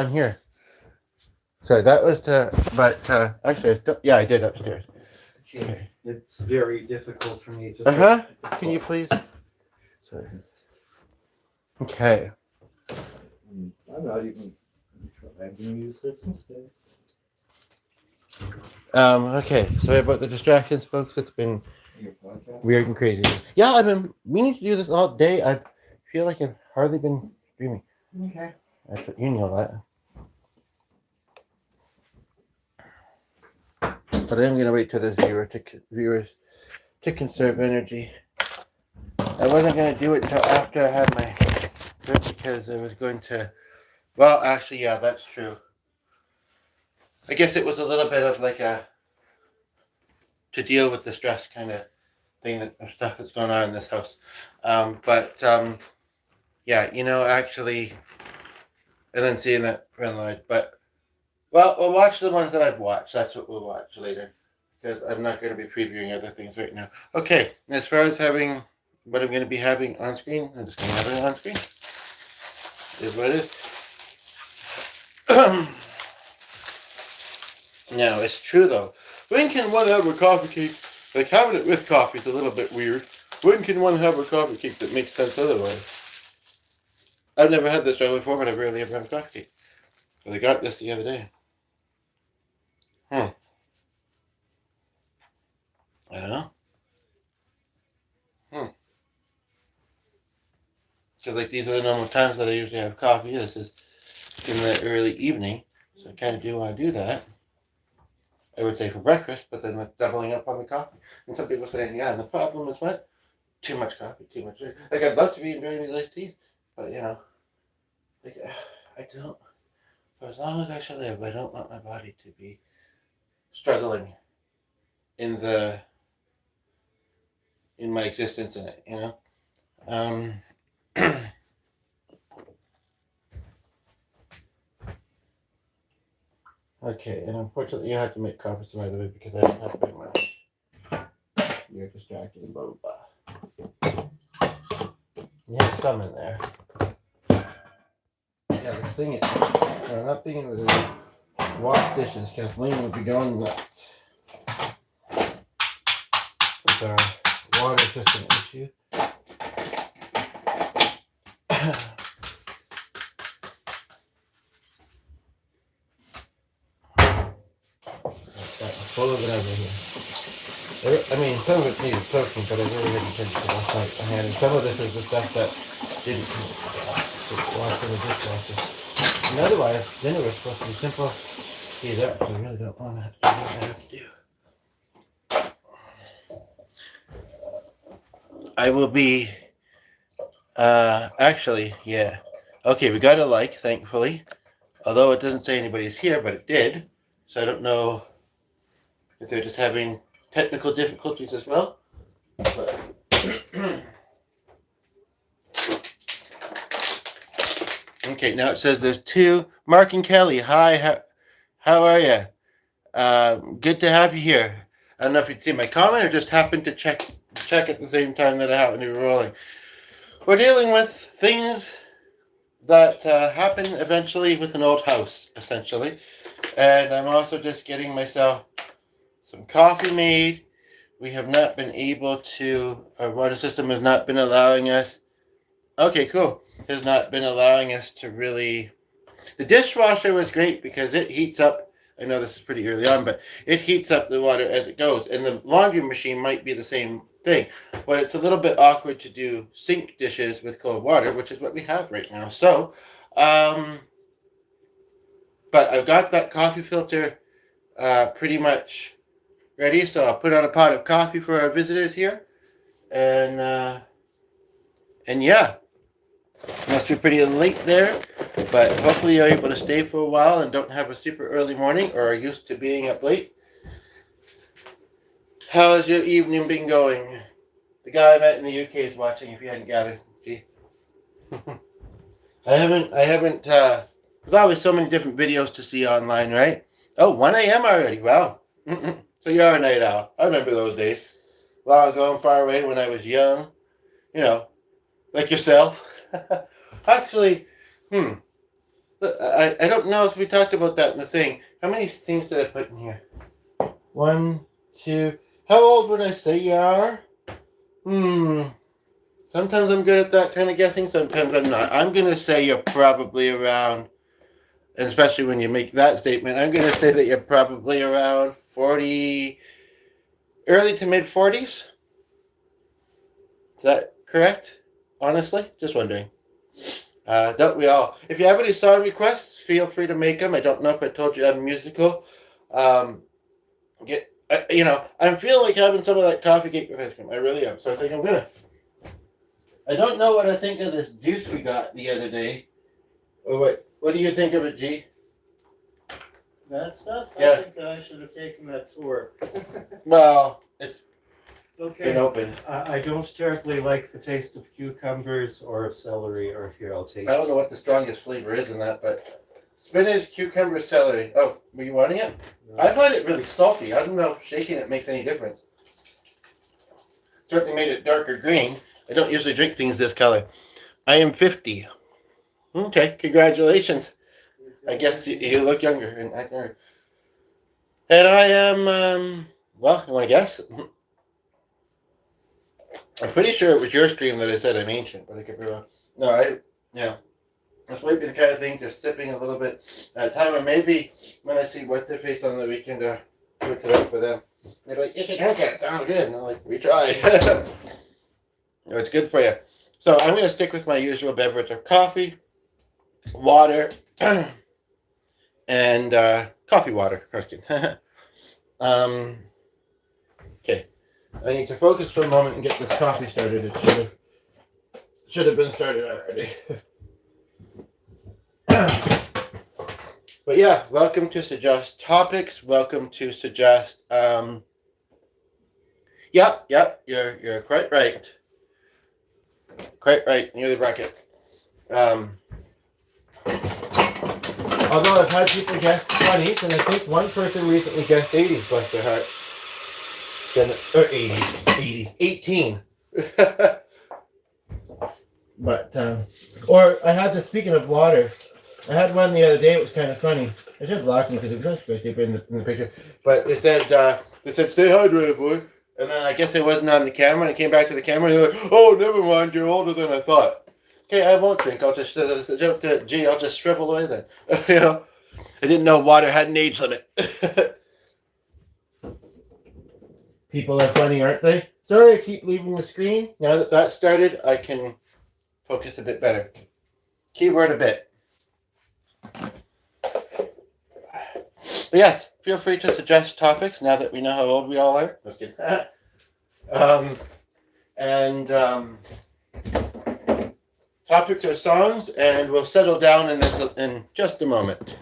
I'm here. Sorry, that was actually, yeah, I did upstairs. Okay. It's very difficult for me to. Can you please? Sorry. Okay. I'm not even trying to use this instead. Okay. Sorry about the distractions, folks. It's been weird and crazy. Yeah, I've been meaning to do this all day. I feel like I've hardly been streaming. Okay. You know that. But I am gonna wait till there's viewers to conserve energy. I wasn't gonna do it until after I had my trip because I was going to. Well, actually, yeah, that's true. I guess it was a little bit of like a to deal with the stress kind of thing of stuff that's going on in this house. Yeah, actually, and then seeing that friend line. But well, we'll watch the ones that I've watched. That's what we'll watch later because I'm not going to be previewing other things right now. Okay, as far as having what I'm going to be having on screen, I'm just going to have it on screen. Is what it is. Now, it's true though. When can one have a coffee cake? Like having it with coffee is a little bit weird. When can one have a coffee cake that makes sense otherwise? I've never had this struggle before, but I've rarely ever had a coffee cake. But I got this the other day. I don't know. Because like these are the normal times that I usually have coffee. This is in the early evening, so I kind of do want to do that. I would say for breakfast, but then that's doubling up on the coffee. And some people saying, yeah, and the problem is what? Too much coffee, too much sugar. Like I'd love to be enjoying these iced teas, but like I don't. For as long as I shall live, I don't want my body to be struggling in my existence in it. Okay, and unfortunately you have to make coffee some other way because I don't have very much. You're distracted and blah blah blah. You have some in there. Yeah, the thing is, I'm not being able to wash dishes. Kathleen would be going nuts. With our water system issue. Full of it over here. I mean, some of it needed soaking, but I really didn't finish it last night. And some of this is the stuff that didn't wash in the dishwasher. And otherwise, dinner was supposed to be simple. Either I really don't want to have to do what I have to do. I will be. Actually, yeah. Okay, we got a like, thankfully. Although it doesn't say anybody's here, but it did. So I don't know if they're just having technical difficulties as well. Okay, now it says there's two. Mark and Kelly, hi, how are you? Good to have you here. I don't know if you'd see my comment or just happened to check at the same time that I happened to be rolling. We're dealing with things that happen eventually with an old house, essentially. And I'm also just getting myself some coffee made. We have not been able to, our water system has not been allowing us. Okay, cool. Has not been allowing us to really. The dishwasher was great because it heats up. I know this is pretty early on, but it heats up the water as it goes. And the laundry machine might be the same thing. But it's a little bit awkward to do sink dishes with cold water, which is what we have right now. So, but I've got that coffee filter pretty much ready. So I'll put on a pot of coffee for our visitors here. And yeah, must be pretty late there, but hopefully you're able to stay for a while and don't have a super early morning or are used to being up late. How has your evening been going? The guy I met in the UK is watching if you hadn't gathered. Gee. I haven't, there's always so many different videos to see online, right? Oh, 1 a.m. already, wow. So you're a night owl. I remember those days. Long ago and far away when I was young, like yourself. Actually, I don't know if we talked about that in the thing. How many things did I put in here? 1, 2. How old would I say you are? Sometimes I'm good at that kind of guessing. Sometimes I'm not. I'm gonna say you're probably around, and especially when you make that statement, I'm gonna say that you're probably around 40, early to mid 40s. Is that correct? Honestly, just wondering. Don't we all? If you have any song requests, feel free to make them. I don't know if I told you I'm musical. I'm feeling like having some of that coffee cake with ice cream. I really am. So I think I'm gonna. I don't know what I think of this juice we got the other day. Or what do you think of it, G? That stuff? Yeah. I think that I should have taken that tour. Well, it's Okay. been open. I don't terribly like the taste of cucumbers or of celery, or here I'll taste I don't know what the strongest flavor is in that, but spinach, cucumber, celery. Oh, were you wanting it? I find it really salty. I don't know if shaking it makes any difference. Certainly made it darker green. I don't usually drink things this color. I am 50. Okay, congratulations. I guess you look younger and act younger. And I am, well, you want to guess? I'm pretty sure it was your stream that I said I'm ancient, but I could be wrong. No, yeah. This might be the kind of thing, just sipping a little bit at a time, or maybe when I see what's their face on the weekend, do it to them for them. They're like, you should drink it, it sounds good. And I'm like, we tried. It's good for you. So I'm going to stick with my usual beverage of coffee, water, and coffee water. Okay. I need to focus for a moment and get this coffee started. It should have been started already. But yeah, welcome to Suggest Topics. Welcome to Suggest. Yep, you're quite right. Quite right, near the bracket. Although I've had people guess 20s, and I think one person recently guessed 80s, bless their heart. Or 80s, 18. But, or I had this, speaking of water, I had one the other day, it was kind of funny. I should have blocked me because it was not supposed to be in the picture. But they said, stay hydrated, boy. And then I guess it wasn't on the camera, and it came back to the camera, and they're like, oh, never mind, you're older than I thought. Okay, I won't drink. I'll just, I'll just shrivel away then. I didn't know water had an age limit. People are funny, aren't they? Sorry, I keep leaving the screen. Now that that started, I can focus a bit better. Keyword a bit. But yes, feel free to suggest topics now that we know how old we all are. Just kidding. Topics are songs, and we'll settle down in this in just a moment.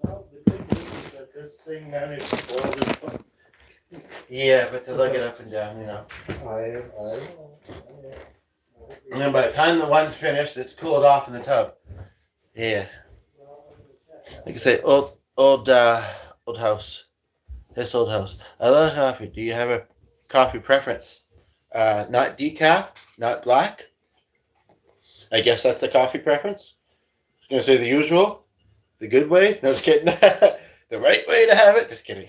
Well, the good news is that this thing managed to boil this. Yeah, but to lug it up and down, I And then by the time the one's finished, it's cooled off in the tub. Yeah. Like I say, old house. This old house. I love coffee. Do you have a coffee preference? Not decaf, not black. I guess that's a coffee preference. I was going to say the usual, the good way. No, just kidding. The right way to have it. Just kidding.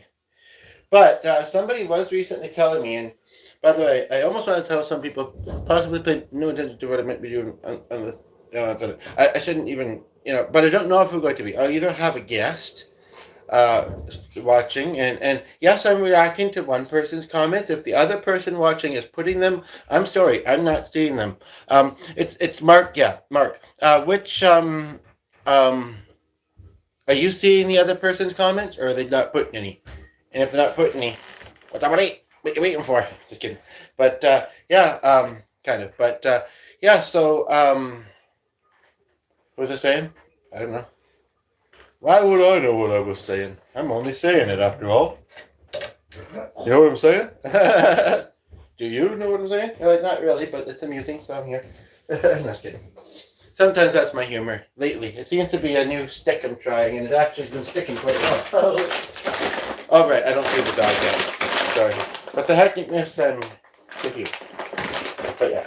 But somebody was recently telling me, and by the way, I almost want to tell some people, possibly pay no attention to what I might be doing on this. I shouldn't even, but I don't know if we're going to be. I'll either have a guest watching, and yes, I'm reacting to one person's comments. If the other person watching is putting them, I'm sorry, I'm not seeing them. It's Mark. Yeah, Mark. Which are you seeing the other person's comments, or are they not putting any? And if they're not putting any, what are you waiting for? Just kidding. But yeah, kind of. But yeah, so what was I saying? I don't know. Why would I know what I was saying? I'm only saying it after all. You know what I'm saying? Do you know what I'm saying? Not really, but it's amusing, so I'm here. I'm just kidding. Sometimes that's my humor. Lately, it seems to be a new stick I'm trying, and it actually has been sticking quite well. All right, I don't see the dog yet. Sorry. But the hecticness and confused. But yeah.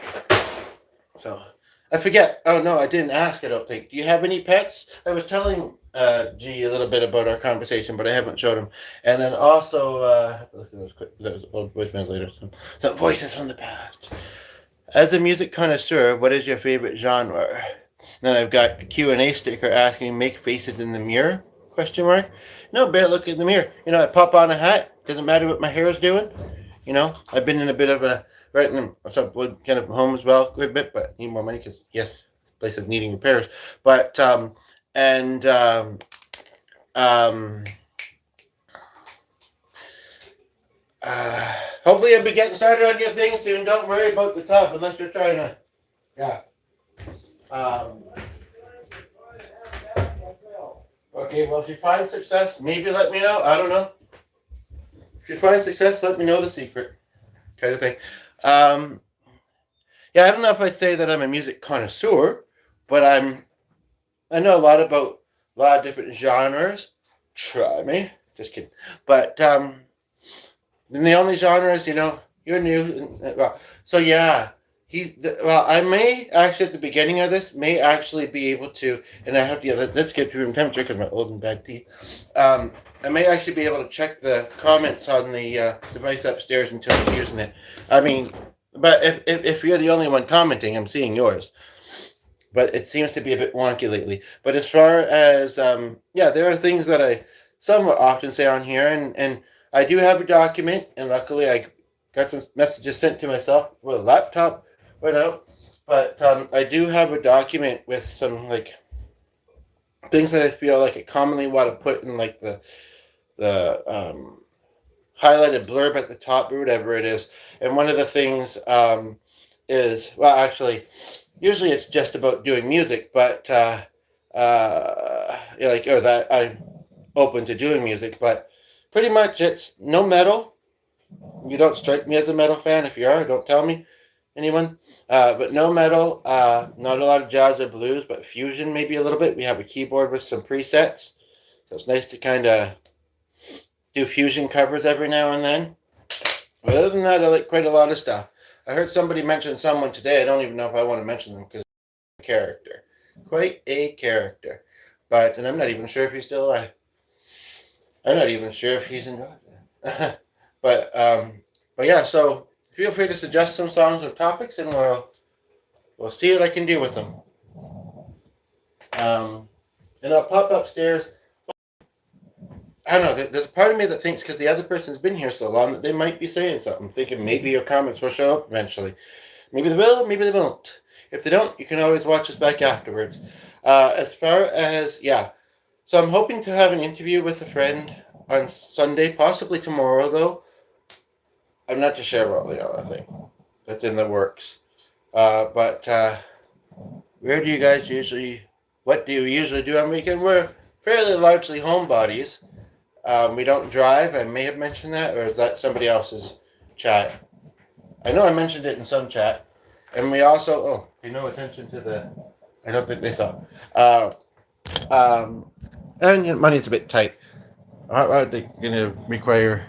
So, I forget. Oh no, I didn't ask. I don't think. Do you have any pets? I was telling G a little bit about our conversation, but I haven't showed him. And then also, look at those old voicemails later. Some voices from the past. As a music connoisseur, what is your favorite genre? Then I've got a Q&A sticker asking, "Make faces in the mirror?" Question mark. No, bear look in the mirror. I pop on a hat. Doesn't matter what my hair is doing. I've been in a bit of a right in some kind of home as well, a good bit, but need more money because yes, place is needing repairs. But and um, hopefully I'll be getting started on your thing soon. Don't worry about the tub unless you're trying to. Yeah. Okay, well, if you find success, maybe let me know. I don't know. If you find success, let me know the secret, kind of thing. Yeah, I don't know if I'd say that I'm a music connoisseur, but I know a lot about a lot of different genres. Try me, just kidding. But then the only genres, you're new. Well, so yeah, I may actually at the beginning of this may actually be able to, and I have to let this get to room temperature because my old and bad teeth. I may actually be able to check the comments on the device upstairs until I'm using it. I mean, but if you're the only one commenting, I'm seeing yours. But it seems to be a bit wonky lately. But as far as yeah, there are things that I somewhat often say on here, and I do have a document, and luckily I got some messages sent to myself with a laptop right out. But I do have a document with some like things that I feel like I commonly want to put in like the highlighted blurb at the top or whatever it is. And one of the things is, well, actually, usually it's just about doing music, but yeah, like, oh, that I'm open to doing music, but pretty much it's no metal. You don't strike me as a metal fan. If you are, don't tell me, anyone. But no metal, not a lot of jazz or blues, but fusion maybe a little bit. We have a keyboard with some presets, so it's nice to kind of do fusion covers every now and then. But other than that, I like quite a lot of stuff. I heard somebody mention someone today. I don't even know if I want to mention them because character, quite a character. And I'm not even sure if he's still alive. I'm not even sure if he's in Georgia. but yeah. So feel free to suggest some songs or topics, and we'll see what I can do with them. And I'll pop upstairs. I don't know. There's a part of me that thinks because the other person's been here so long that they might be saying something, thinking maybe your comments will show up eventually. Maybe they will, maybe they won't. If they don't, you can always watch us back afterwards. As far as, yeah. So I'm hoping to have an interview with a friend on Sunday, possibly tomorrow, though. I'm not too sure about the other thing. That's in the works. But where do you guys usually, what do you usually do on weekend? We're fairly largely homebodies. We don't drive. I may have mentioned that, or is that somebody else's chat? I know I mentioned it in some chat. And we also, pay no attention to I don't think they saw. And money's a bit tight. Are they going to require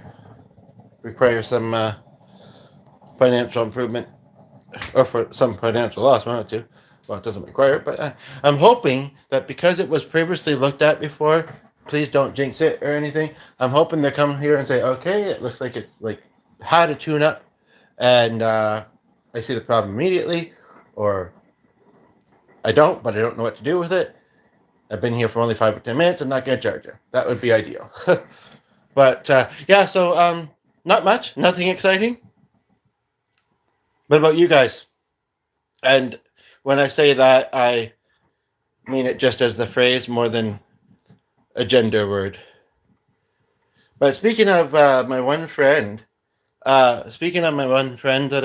some financial improvement, or for some financial loss? Well, it doesn't require it, but I'm hoping that because it was previously looked at before, please don't jinx it or anything. I'm hoping they come here and say, okay, it looks like it's like had a tune up, and I see the problem immediately, or I don't, but I don't know what to do with it. I've been here for only 5 or 10 minutes. I'm not going to charge you. That would be ideal. But yeah, so not much, nothing exciting. What about you guys? And when I say that, I mean it just as the phrase more than a gender word. But speaking of my one friend that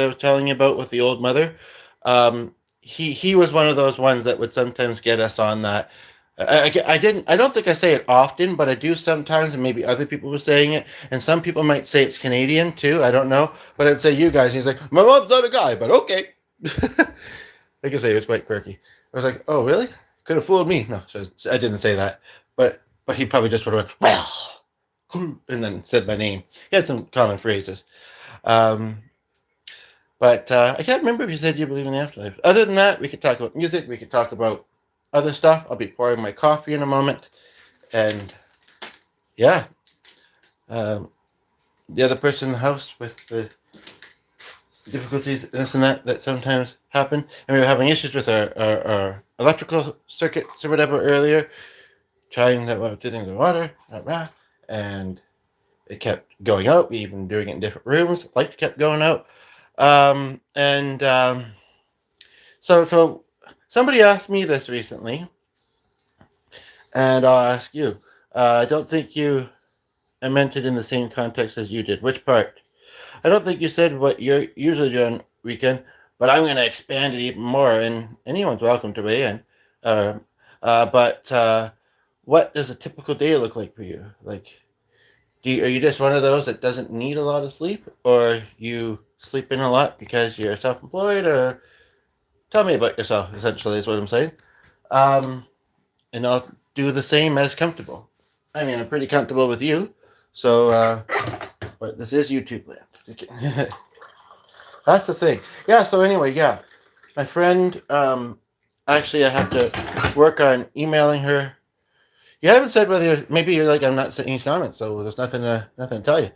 I was telling you about with the old mother, he was one of those ones that would sometimes get us on that. I don't think I say it often, but I do sometimes, and maybe other people were saying it, and some people might say it's Canadian too. I don't know, but I'd say you guys. He's like, my mom's not a guy, but okay. Like I say, it was quite quirky. I was like, oh really? Could have fooled me. No, I didn't say that, but he probably just would have went, well, and then said my name. He had some common phrases. But I can't remember if you said you believe in the afterlife. Other than that, we could talk about music. We could talk about other stuff. I'll be pouring my coffee in a moment. And yeah, the other person in the house with the difficulties, this and that sometimes happen. And we were having issues with our electrical circuits or whatever earlier, trying to do things with water, and it kept going out. We even doing it in different rooms. Lights kept going out. So somebody asked me this recently, and I'll ask you. I don't think I meant it in the same context as you did. Which part? I don't think you said what you're usually doing weekend, but I'm going to expand it even more, and anyone's welcome to weigh in. But what does a typical day look like for you? Like, are you just one of those that doesn't need a lot of sleep, or you sleep in a lot because you're self-employed, or tell me about yourself, essentially, is what I'm saying. And I'll do the same as comfortable. I mean, I'm pretty comfortable with you, so, but this is YouTube land. That's the thing. Yeah, so anyway, yeah. My friend, actually, I have to work on emailing her. You haven't said whether maybe you're like, I'm not seeing these comments, so there's nothing to tell you.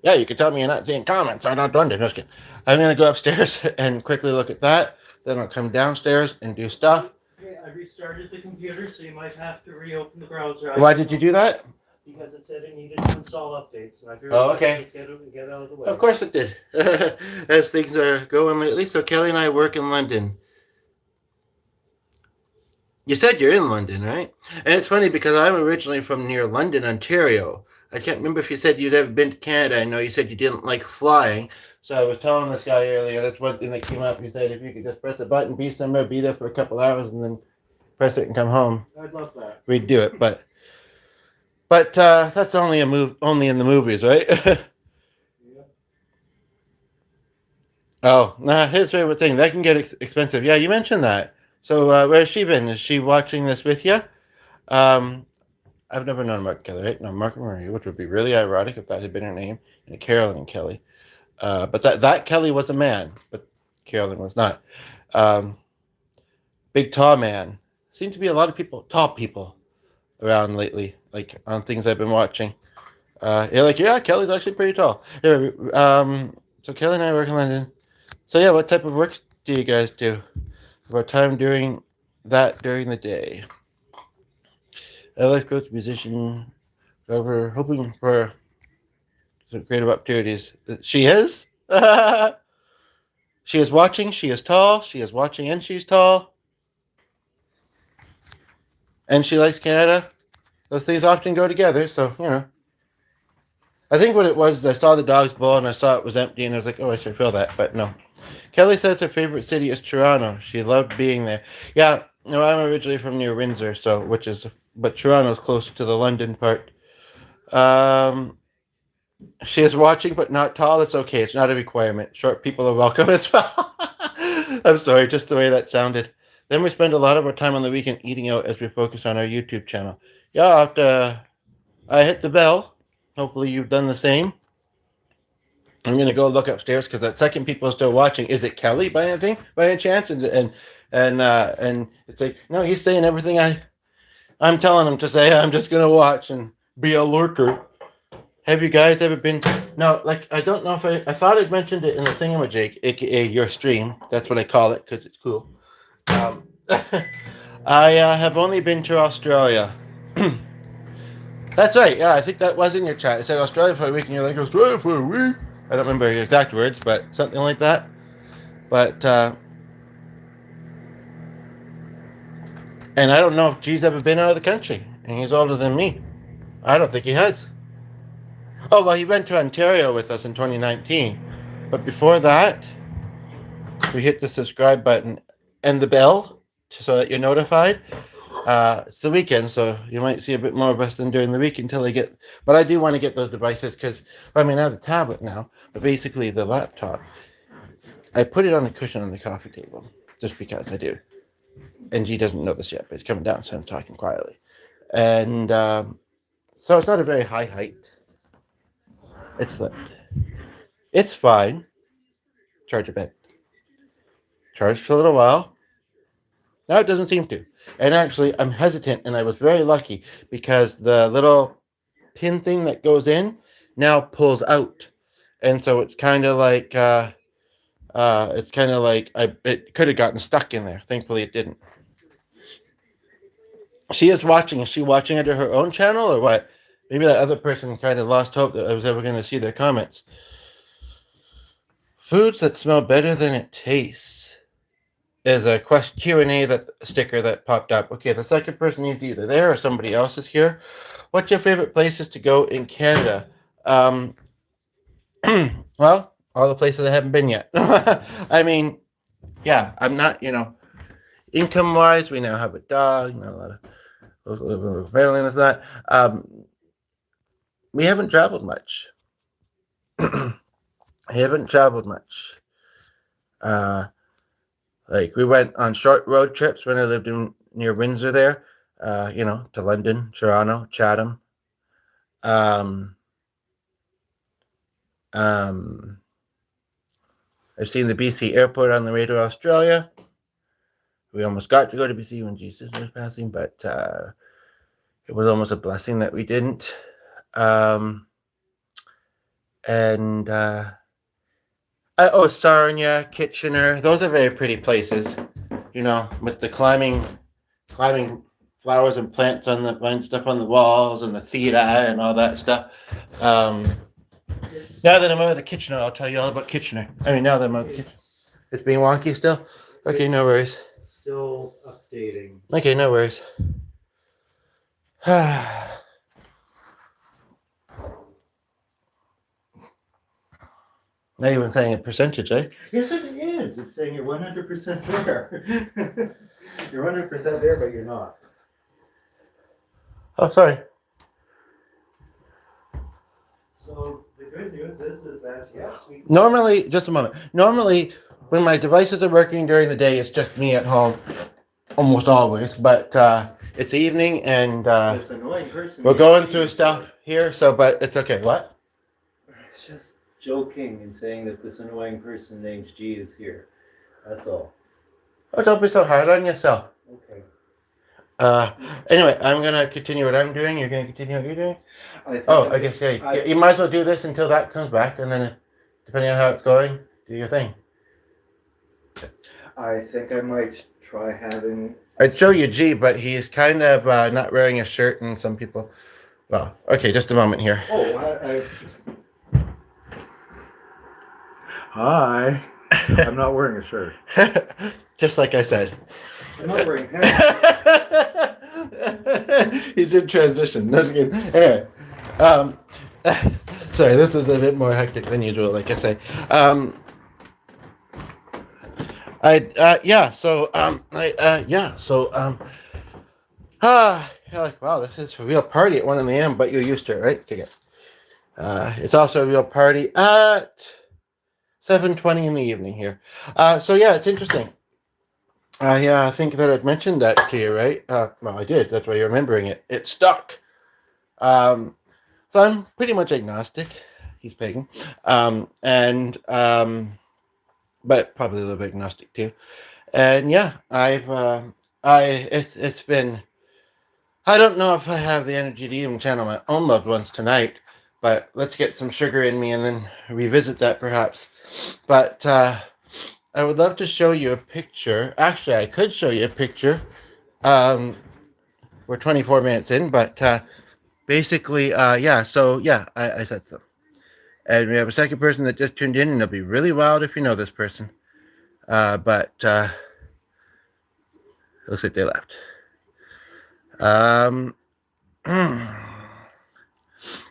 Yeah, you can tell me you're not seeing comments. I'm not wondering. Just kidding. I'm going to go upstairs and quickly look at that. Then I'll come downstairs and do stuff. Okay, I restarted the computer, so you might have to reopen the browser. Why did you do that? Because it said it needed to install updates, and I figured okay. Just get out of the way. Of course it did. As things are going lately. So Kelly and I work in London. You said you're in London, right? And it's funny because I'm originally from near London, Ontario. I can't remember if you said you'd ever been to Canada. I know you said you didn't like flying. So I was telling this guy earlier, that's one thing that came up. You said if you could just press a button, be somewhere, be there for a couple hours, and then press it and come home. I'd love that. We'd do it, but that's only only in the movies, right? Yeah. Oh, nah, his favorite thing. That can get expensive. Yeah, you mentioned that. So where's she been? Is she watching this with you? I've never known Mark Kelly, right? No, Mark Marie, which would be really ironic if that had been her name, and Carolyn and Kelly. But that Kelly was a man, but Carolyn was not. Big tall man. Seems to be a lot of tall people around lately, like on things I've been watching. You're like, yeah, Kelly's actually pretty tall. Yeah, so Kelly and I work in London. So yeah, what type of work do you guys do? About time during the day? I like to musician, over hoping for some creative opportunities. She is. She is watching. She is tall. She is watching, and she's tall. And she likes Canada. Those things often go together, so you know. I think what it was is I saw the dog's bowl and I saw it was empty, and I was like, "Oh, I should fill that," but no. Kelly says her favorite city is Toronto. She loved being there. Yeah, no, I'm originally from near Windsor, but Toronto's closer to the London part. She is watching, but not tall. It's okay. It's not a requirement. Short people are welcome as well. I'm sorry, just the way that sounded. Then we spend a lot of our time on the weekend eating out as we focus on our YouTube channel. Yeah, I hit the bell. Hopefully you've done the same. I'm gonna go look upstairs because that second people are still watching. Is it Kelly by any chance? And it's like, no, he's saying everything I'm telling him to say. I'm just gonna watch and be a lurker. Have you guys ever been no, like, I don't know if I thought I'd mentioned it in the thingamajig, aka your stream. That's what I call it because it's cool. I have only been to Australia. That's right. Yeah, I think that was in your chat. It said Australia for a week, and you're like, Australia for a week? I don't remember your exact words, but something like that. But, and I don't know if G's ever been out of the country, and he's older than me. I don't think he has. Oh, well, he went to Ontario with us in 2019. But before that, we hit the subscribe button and the bell so that you're notified. It's the weekend, so you might see a bit more of us than during the week until I get... But I do want to get those devices because, I mean, I have the tablet now, but basically the laptop. I put it on a cushion on the coffee table just because I do. And G doesn't know this yet, but it's coming down, so I'm talking quietly. And so it's not a very high height. It's fine. charge a bit. Charged for a little while. Now it doesn't seem to. And actually, I'm hesitant, and I was very lucky because the little pin thing that goes in now pulls out, and so it's kind of like it could have gotten stuck in there. Thankfully, it didn't. She is watching. Is she watching it to her own channel or what? Maybe that other person kind of lost hope that I was ever going to see their comments. Foods that smell better than it tastes is a Q&A sticker that popped up. Okay, the second person is either there or somebody else is here. What's your favorite places to go in Canada? Well, all the places I haven't been yet. I mean, yeah, I'm not, income-wise, we now have a dog, a lot of family and that. We haven't traveled much. Like we went on short road trips when I lived near Windsor there, to London, Toronto, Chatham. I've seen the BC airport on the way to Australia. We almost got to go to BC when Jesus was passing, but it was almost a blessing that we didn't. Sarnia, Kitchener, those are very pretty places, with the climbing flowers and plants on the vine stuff on the walls and the theatre and all that stuff. Now that I'm out of the Kitchener, I'll tell you all about Kitchener. Now that I'm out of the Kitchener. It's being wonky still? Okay, no worries. Still updating. Okay, no worries. Not even saying a percentage, eh? Yes, it is. It's saying you're 100% there. You're 100% there, but you're not. Oh, sorry. So the good news is that, yes, we... Normally, just a moment. Normally, when my devices are working during the day, it's just me at home. Almost always. But it's evening, and this annoying person we're going through stuff here, but it's okay. What? It's just joking and saying that this annoying person named G is here. That's all. Oh, don't be so hard on yourself. Okay. Anyway, I'm going to continue what I'm doing. You're going to continue what you're doing? I guess, yeah. You might as well do this until that comes back, and then, depending on how it's going, do your thing. I think I might try having... I'd show you G, but he's kind of not wearing a shirt, and some people... Well, okay, just a moment here. Oh, Hi. I'm not wearing a shirt. Just like I said. I'm not wearing pants. He's in transition. No, just kidding. Anyway, sorry, this is a bit more hectic than usual, like I say. You're like, wow, this is a real party at 1 a.m., but you're used to it, right? Okay. It's also a real party at 7:20 in the evening here. It's interesting. I think that I'd mentioned that to you, right? Well, I did. That's why you're remembering it. It stuck. So I'm pretty much agnostic. He's pagan. But probably a little bit agnostic too. And yeah, it's been, I don't know if I have the energy to even channel my own loved ones tonight, but let's get some sugar in me and then revisit that perhaps. But I would love to show you a picture. Actually, I could show you a picture. We're 24 minutes in, but basically, I said so. And we have a second person that just tuned in, and it'll be really wild if you know this person. But it looks like they left.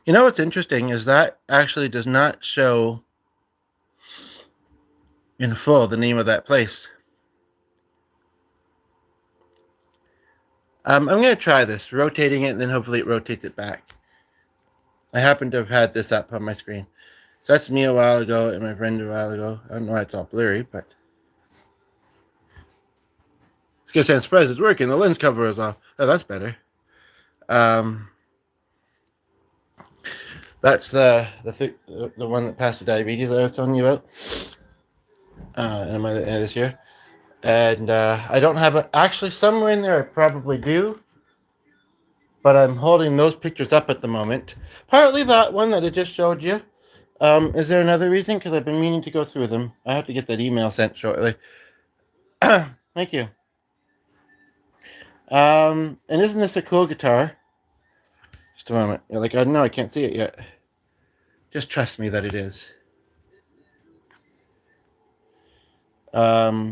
What's interesting is that actually does not show in full the name of that place. I'm going to try this, rotating it, and then hopefully it rotates it back. I happen to have had this up on my screen. So that's me a while ago and my friend a while ago. I don't know why it's all blurry, but... I guess I'm surprised it's working. The lens cover is off. Oh, that's better. That's the one that passed with diabetes that I was telling you about. this year. And I don't have it. Actually, somewhere in there I probably do. But I'm holding those pictures up at the moment. Partly that one that I just showed you. Is there another reason? Because I've been meaning to go through them. I have to get that email sent shortly. Thank you. And isn't this a cool guitar? Just a moment. You're like, I don't know, I can't see it yet. Just trust me that it is. Yeah,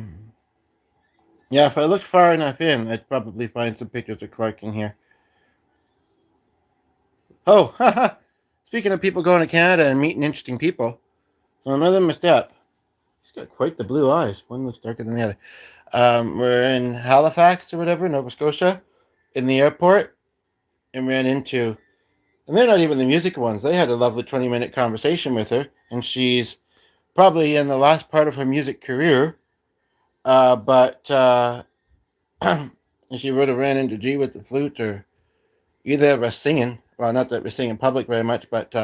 if I looked far enough in, I'd probably find some pictures of Clark in here. Oh, haha. Speaking of people going to Canada and meeting interesting people, so another misstep. He's got quite the blue eyes. One looks darker than the other. We're in Halifax or whatever, Nova Scotia, in the airport, and ran into, and they're not even the music ones. They had a lovely 20-minute conversation with her, and she's probably in the last part of her music career. But she would have ran into G with the flute, or either of us singing. Well, not that we sing in public very much, but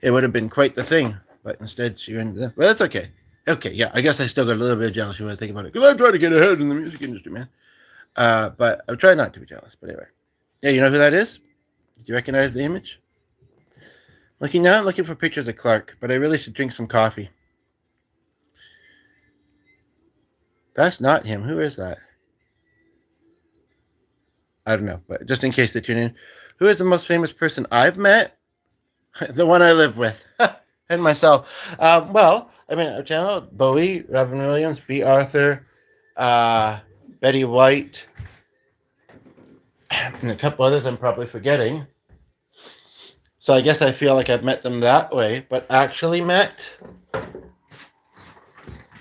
it would have been quite the thing. But instead, she ran into them. Well, that's okay. Okay, yeah, I guess I still got a little bit of jealousy when I think about it, because I'm trying to get ahead in the music industry, man. But I'm trying not to be jealous. But anyway, yeah, you know who that is? Do you recognize the image? Looking now, I'm looking for pictures of Clark, but I really should drink some coffee. That's not him. Who is that? I don't know, but just in case they tune in, who is the most famous person I've met? The one I live with, and myself. Well, I mean, channel Bowie, Robin Williams, B. Arthur, Betty White, and a couple others I'm probably forgetting. So I guess I feel like I've met them that way, but actually met.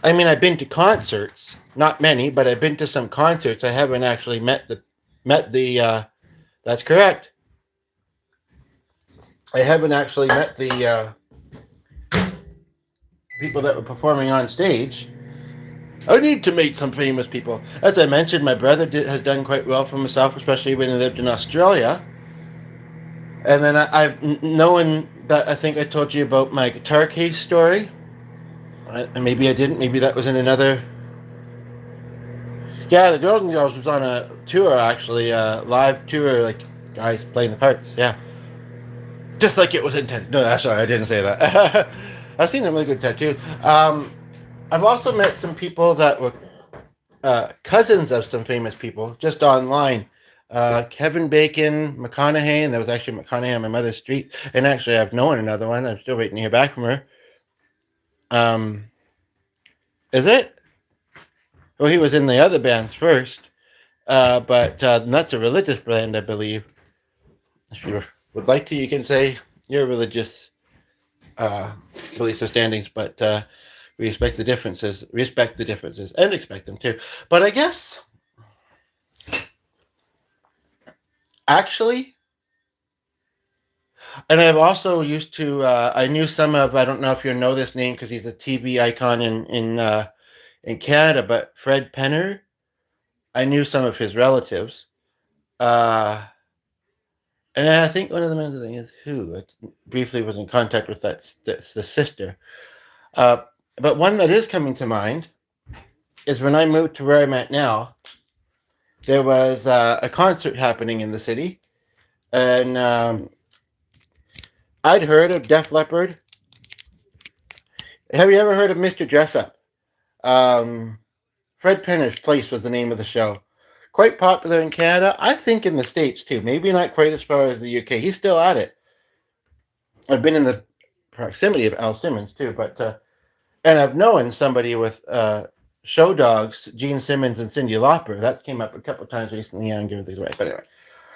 I mean, I've been to concerts, not many, but I've been to some concerts. I haven't actually met the. That's correct. I haven't actually met the people that were performing on stage. I need to meet some famous people. As I mentioned, my brother has done quite well for himself, especially when he lived in Australia. And then I've known that, I think I told you about my guitar case story. And maybe I didn't. Maybe that was in another. Yeah, the Golden Girls was on a tour, actually, live tour, like guys playing the parts. Yeah. Just like it was intended. No, sorry, I didn't say that. I've seen them really good tattoos. I've also met some people that were cousins of some famous people just online. Kevin Bacon, McConaughey, and there was actually McConaughey on my mother's street. And actually, I've known another one. I'm still waiting to hear back from her. Is it? Well, he was in the other bands first. But that's a religious band, I believe. If you would like to, you can say your religious beliefs or standings, but we respect the differences, and expect them too. But I guess, actually, and I've also used to, I knew some of, I don't know if you know this name because he's a TV icon in Canada, but Fred Penner, I knew some of his relatives. And I think one of the main things is who. I briefly was in contact with that's the sister. But one that is coming to mind is when I moved to where I'm at now, there was a concert happening in the city. And I'd heard of Def Leppard. Have you ever heard of Mr. Dressup? Fred Penner's Place was the name of the show. Quite popular in Canada. I think in the States too. Maybe not quite as far as the UK. He's still at it. I've been in the proximity of Al Simmons too, but and I've known somebody with Show Dogs, Gene Simmons and Cyndi Lauper. That came up a couple of times recently. I'm giving these away, but anyway.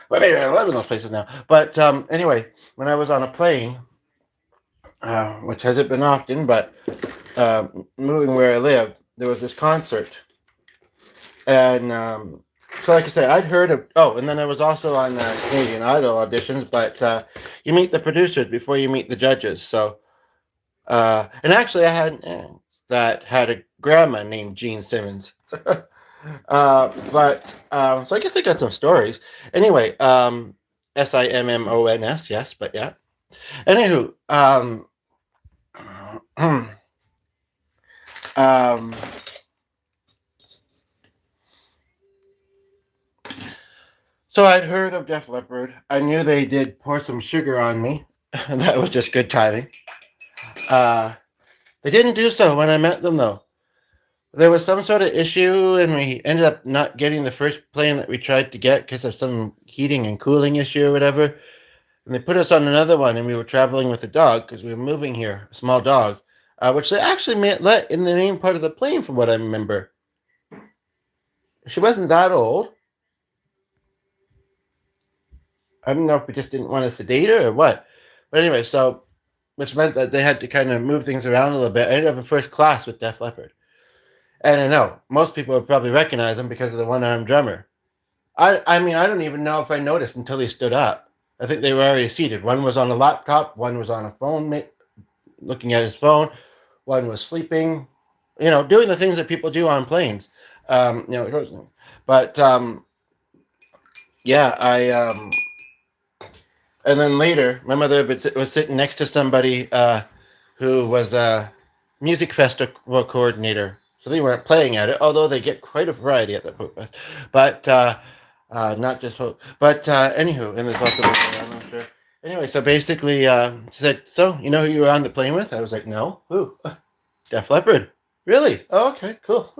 But maybe I live in those places now. But anyway, when I was on a plane, which hasn't been often, but moving where I live, there was this concert, and so like I say, I'd heard of, and then I was also on Canadian Idol auditions, but you meet the producers before you meet the judges. So, and actually I had that had a grandma named Gene Simmons. So I guess I got some stories. Anyway, Simmons, yes, but yeah. Anywho, So I'd heard of Def Leppard. I knew they did Pour Some Sugar on Me. That was just good timing. They didn't do so when I met them, though. There was some sort of issue, and we ended up not getting the first plane that we tried to get because of some heating and cooling issue or whatever. And they put us on another one, and we were traveling with a dog because we were moving here, a small dog, which they actually let in the main part of the plane, from what I remember. She wasn't that old. I don't know if we just didn't want to sedate her or what. But anyway, so, which meant that they had to kind of move things around a little bit. I ended up in first class with Def Leppard. And I know most people would probably recognize him because of the one-armed drummer. I mean, I don't even know if I noticed until he stood up. I think they were already seated. One was on a laptop, one was on a phone, looking at his phone, one was sleeping, doing the things that people do on planes. But yeah, and then later, my mother was sitting next to somebody who was a music festival coordinator. So they weren't playing at it, although they get quite a variety at the Folk Fest. But not just folk. But anywho, and there's lots of them, I'm sure. Anyway, so basically, she said, "So, you know who you were on the plane with?" I was like, "No, who?" Def Leppard. Really? Oh, okay, cool.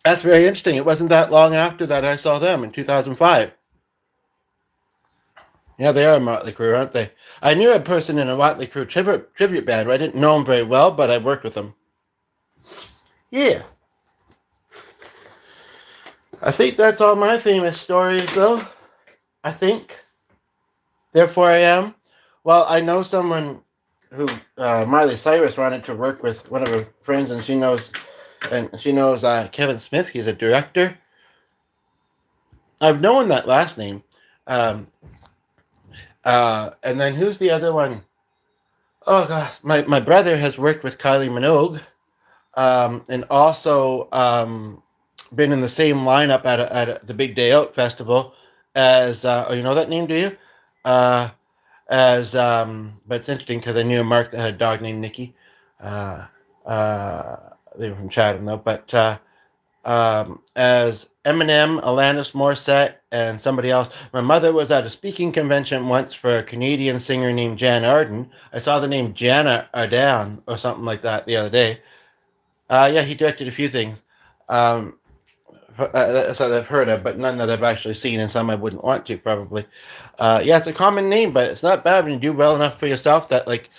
That's very interesting. It wasn't that long after that I saw them in 2005. Yeah, they are a Motley Crue, aren't they? I knew a person in a Motley Crue tribute band. I didn't know him very well, but I worked with him. Yeah. I think that's all my famous stories, though. I think. Therefore I am. Well, I know someone who, Miley Cyrus, wanted to work with one of her friends, and she knows Kevin Smith. He's a director. I've known that last name. And then who's the other one? Oh gosh, my brother has worked with Kylie Minogue, and also been in the same lineup at the Big Day Out Festival as you know that name, do you? But it's interesting because I knew a Mark that had a dog named Nikki. They were from Chatham though, but as Eminem, Alanis Morissette, and somebody else. My mother was at a speaking convention once for a Canadian singer named Jan Arden. I saw the name Jana Arden or something like that the other day. Yeah, he directed a few things. That's what I've heard of, but none that I've actually seen, and some I wouldn't want to probably. Yeah, it's a common name, but it's not bad when you do well enough for yourself that like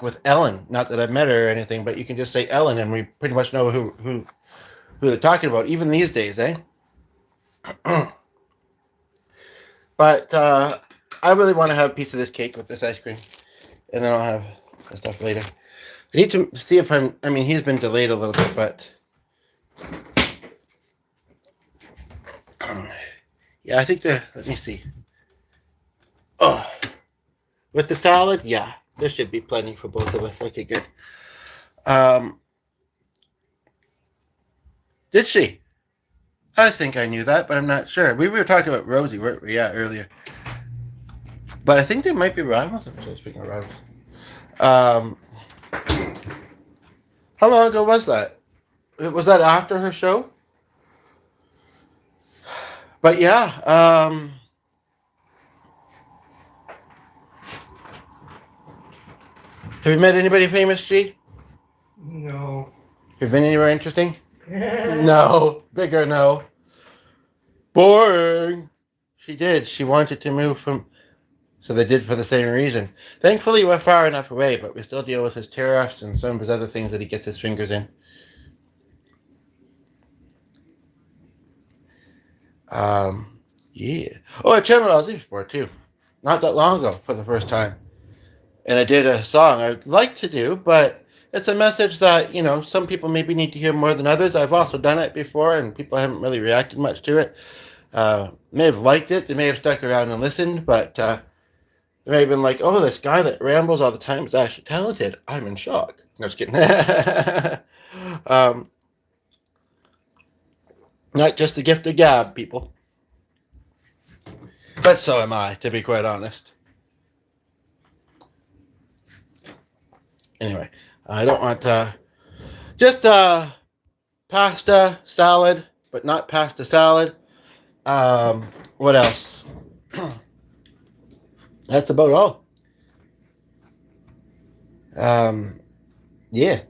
with Ellen. Not that I've met her or anything, but you can just say Ellen, and we pretty much know who they're talking about, even these days, eh? But I really want to have a piece of this cake with this ice cream, and then I'll have the stuff later. I need to see if I mean, he's been delayed a little bit, but yeah, I think let me see. Oh, with the salad, yeah, there should be plenty for both of us. Okay, good. Did she? I think I knew that, but I'm not sure. We were talking about Rosie, weren't we? Yeah, earlier. But I think they might be rivals. Speaking of rivals. How long ago was that? Was that after her show? But yeah. Have you met anybody famous, G? No. Have you been anywhere interesting? No. Bigger no. Boring. She did. She wanted to move from... So they did for the same reason. Thankfully, we're far enough away, but we still deal with his tariffs and some of his other things that he gets his fingers in. Yeah. Oh, I channeled Ozzy before, too. Not that long ago, for the first time. And I did a song I'd like to do, but it's a message that, some people maybe need to hear more than others. I've also done it before, and people haven't really reacted much to it. May have liked it. They may have stuck around and listened, but they may have been like, oh, this guy that rambles all the time is actually talented. I'm in shock. No, just kidding. Not just the gift of gab, people. But so am I, to be quite honest. Anyway, I don't want just pasta salad, but not pasta salad. What else? That's about all. Yeah.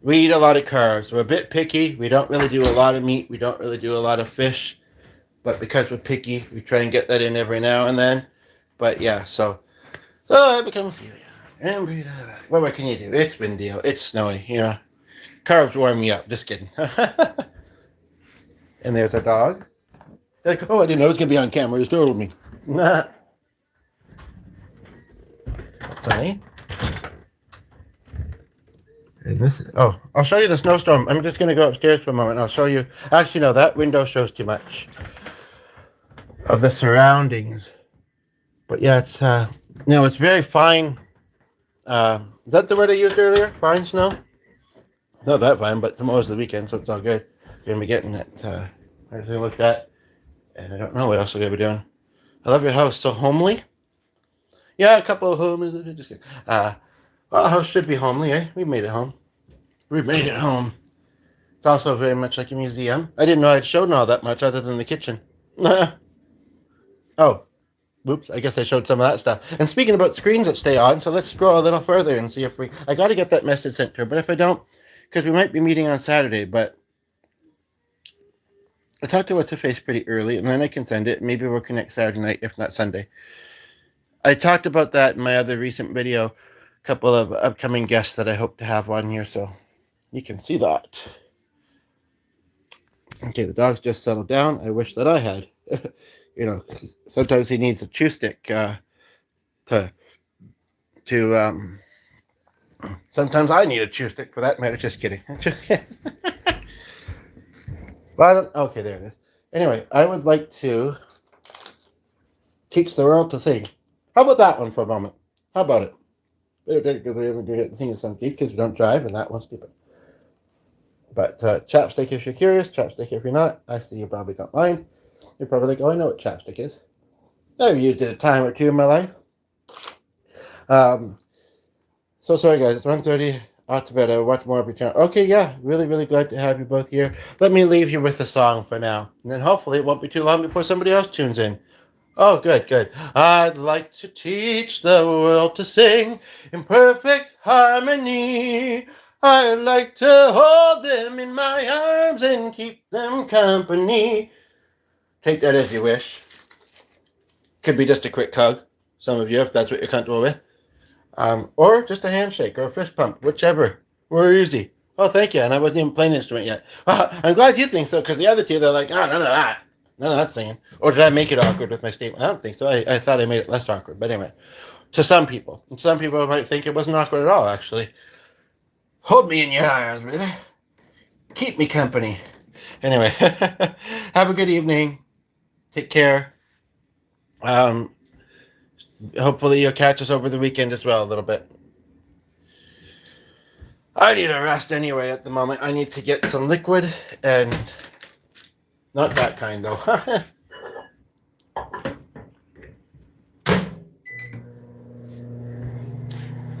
We eat a lot of carbs. We're a bit picky. We don't really do a lot of meat. We don't really do a lot of fish. But because we're picky, we try and get that in every now and then. But yeah, so I become Celia. What can you do? It's windy. It's snowy. You know, carbs warm me up. Just kidding. And there's a dog. Like, oh, I didn't know it was gonna be on camera. You told me. Nah. Sunny. And this. Oh, I'll show you the snowstorm. I'm just gonna go upstairs for a moment. I'll show you. Actually, no, that window shows too much of the surroundings. But yeah, it's it's very fine. Is that the word I used earlier? Fine snow? Not that fine, but tomorrow's the weekend, so it's all good. We're gonna be getting that everything like that. And I don't know what else we're gonna be doing. I love your house. So homely? Yeah, a couple of homes. Just kidding. Well, a house should be homely, eh? We made it home. We made it home. It's also very much like a museum. I didn't know I'd shown all that much other than the kitchen. Oh. Whoops, I guess I showed some of that stuff. And speaking about screens that stay on, so let's scroll a little further and see if I got to get that message sent to her, but if I don't, because we might be meeting on Saturday, but I talked to What's-Her-Face pretty early, and then I can send it. Maybe we'll connect Saturday night, if not Sunday. I talked about that in my other recent video, a couple of upcoming guests that I hope to have on here, so you can see that. Okay, the dog's just settled down. I wish that I had. You know, sometimes he needs a chew stick sometimes I need a chew stick for that matter. Just kidding. But okay, there it is. Anyway, I would like to teach the world to sing. How about that one for a moment? How about it? Because we haven't get the thing is funky because we don't drive, and that one's stupid. But chapstick if you're curious, chapstick if you're not. Actually, you probably don't mind. You're probably like, oh, I know what chapstick is. I've used it a time or two in my life. So sorry, guys. It's 1:30. Off to bed. I will watch more of your channel. Okay, yeah. Really, really glad to have you both here. Let me leave you with a song for now. And then hopefully it won't be too long before somebody else tunes in. Oh, good, good. I'd like to teach the world to sing in perfect harmony. I'd like to hold them in my arms and keep them company. Take that as you wish. Could be just a quick hug, some of you, if that's what you're comfortable with. Or just a handshake or a fist pump, whichever. We're easy. Oh, thank you. And I wasn't even playing an instrument yet. I'm glad you think so, because the other two, they're like, oh, none of that. None of that singing. Or did I make it awkward with my statement? I don't think so. I thought I made it less awkward. But anyway, to some people. And some people might think it wasn't awkward at all, actually. Hold me in your arms, baby. Keep me company. Anyway, have a good evening. Take care. Hopefully you'll catch us over the weekend as well a little bit. I need a rest anyway at the moment. I need to get some liquid and not that kind though.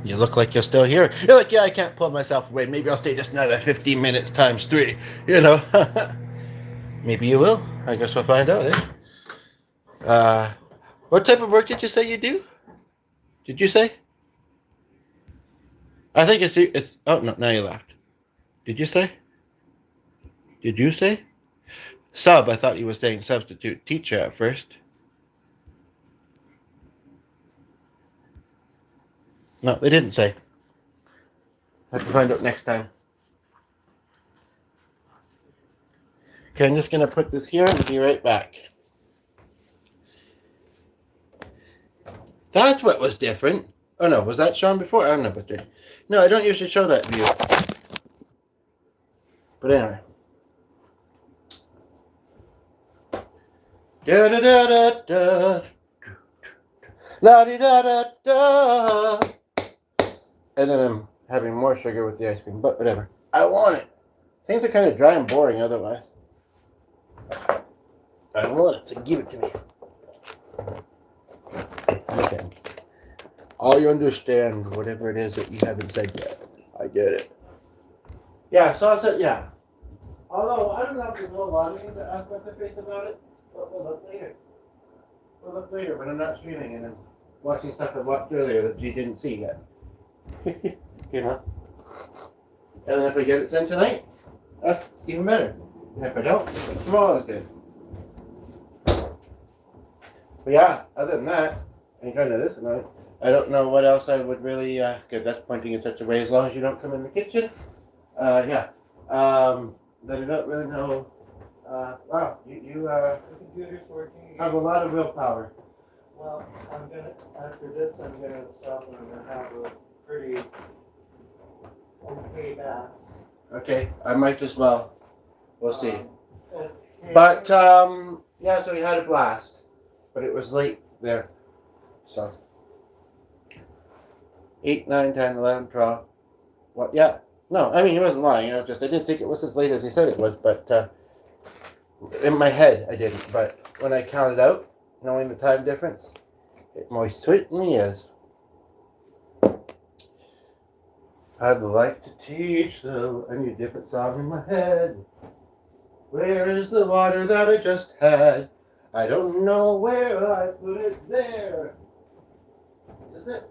You look like you're still here. You're like, yeah, I can't pull myself away. Maybe I'll stay just another 15 minutes times 3, you know. Maybe you will. I guess we'll find out, eh? What type of work did you say you do? Did you say? I think it's oh, no, now you laughed. Did you say? Did you say? Sub, I thought you were saying substitute teacher at first. No, they didn't say. I have to find out next time. Okay, I'm just going to put this here and be right back. That's what was different. Oh no, was that shown before? I don't know, but no, I don't usually show that view. But anyway. Da da da da da. La di da da da. And then I'm having more sugar with the ice cream, but whatever. I want it. Things are kind of dry and boring otherwise. I want it, so give it to me. Okay. I'll understand whatever it is that you haven't said yet. get it. Yeah, so I said, yeah. Although, I don't know if there's a whole lot of you to ask about the face about it, but we'll look later. We'll look later when I'm not streaming and I'm watching stuff I watched earlier that you didn't see yet. You know? And then if we get it sent tonight, that's even better. And if I don't, tomorrow is good. But yeah, other than that, and kind of this tonight, I don't know what else I would really, because that's pointing in such a way as long as you don't come in the kitchen. Yeah. That I don't really know. Wow, you The computer's working have a again. lot of willpower. Well, I'm gonna, after this, I'm gonna stop and I'm gonna have a pretty okay bath. Okay, I might as well. We'll see. Okay. But, yeah, so we had a blast. But it was late there. So, 8, 9, 10, 11, 12. What? Yeah. No, I mean, he wasn't lying. I didn't think it was as late as he said it was, but in my head, I didn't. But when I counted out, knowing the time difference, it most certainly is. I'd like to teach, though. I need a different song in my head. Where is the water that I just had? I don't know where I put it there. Is it?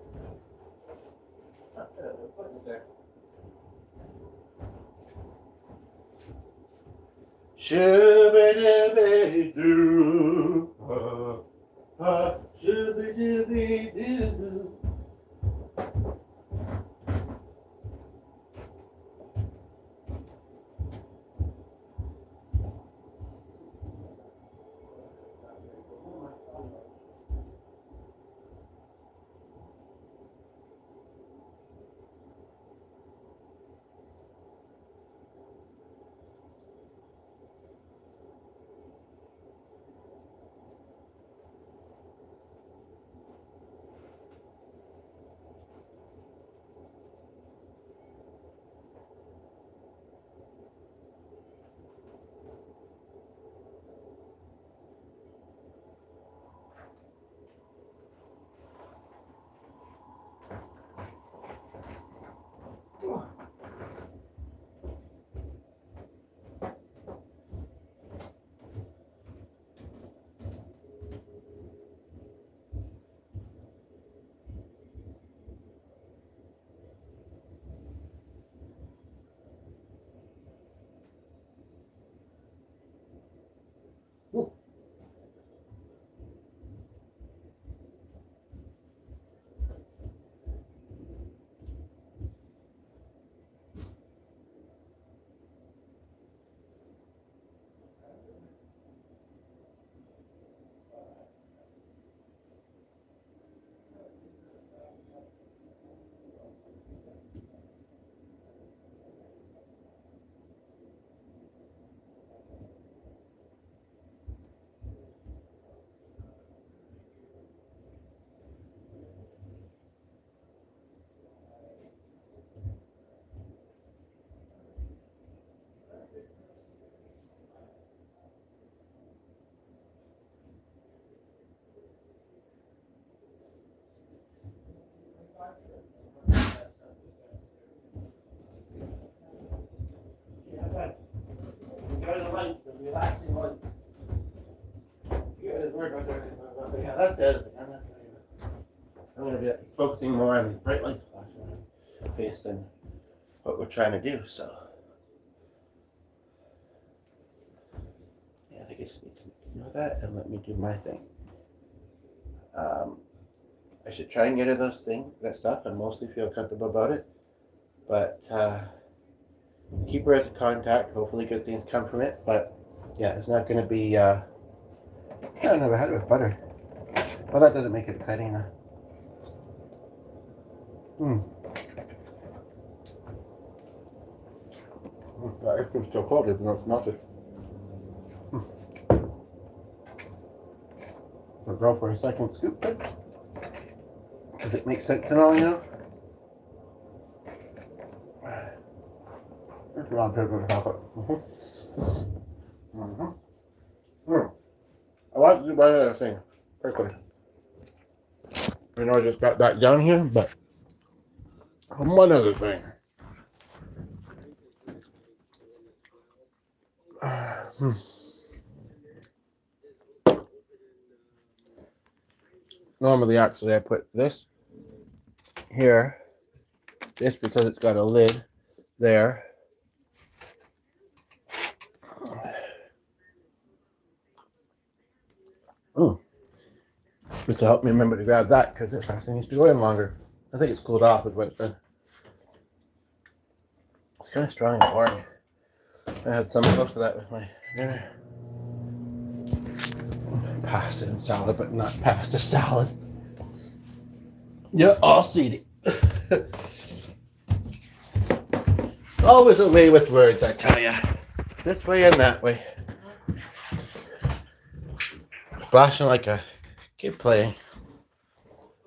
Oh, yeah, we're putting it there. Shooby-dooby-doo. Shooby-dooby-doo. Enjoy the light, the relaxing light. Yeah, that's the other thing. I'm going to be focusing more on the bright lights flashing on my face than what we're trying to do. So, yeah, I think I just need to know that and let me do my thing. I should try and get her those things, that stuff, and mostly feel comfortable about it. But keep her as a contact. Hopefully, good things come from it. But yeah, it's not going to be. I don't know. I had it with butter. Well, that doesn't make it exciting enough. The ice cream's still cold, even though it's melted. So go for a second scoop. Does it make sense and all, you know? There's a lot of people to help it. I want to do one other thing, quickly. I know I just got that down here, but one other thing. Hmm. Normally, actually, I put this here. This because it's got a lid there. Oh, this will help me remember to grab that because this thing needs to go in longer. I think it's cooled off with what it's been. It's kind of strong in the morning. I had some close to that with my dinner. Pasta and salad, but not pasta salad. Yeah, I'll see it. Always a way with words, I tell ya. This way and that way. Splashing like a kid playing.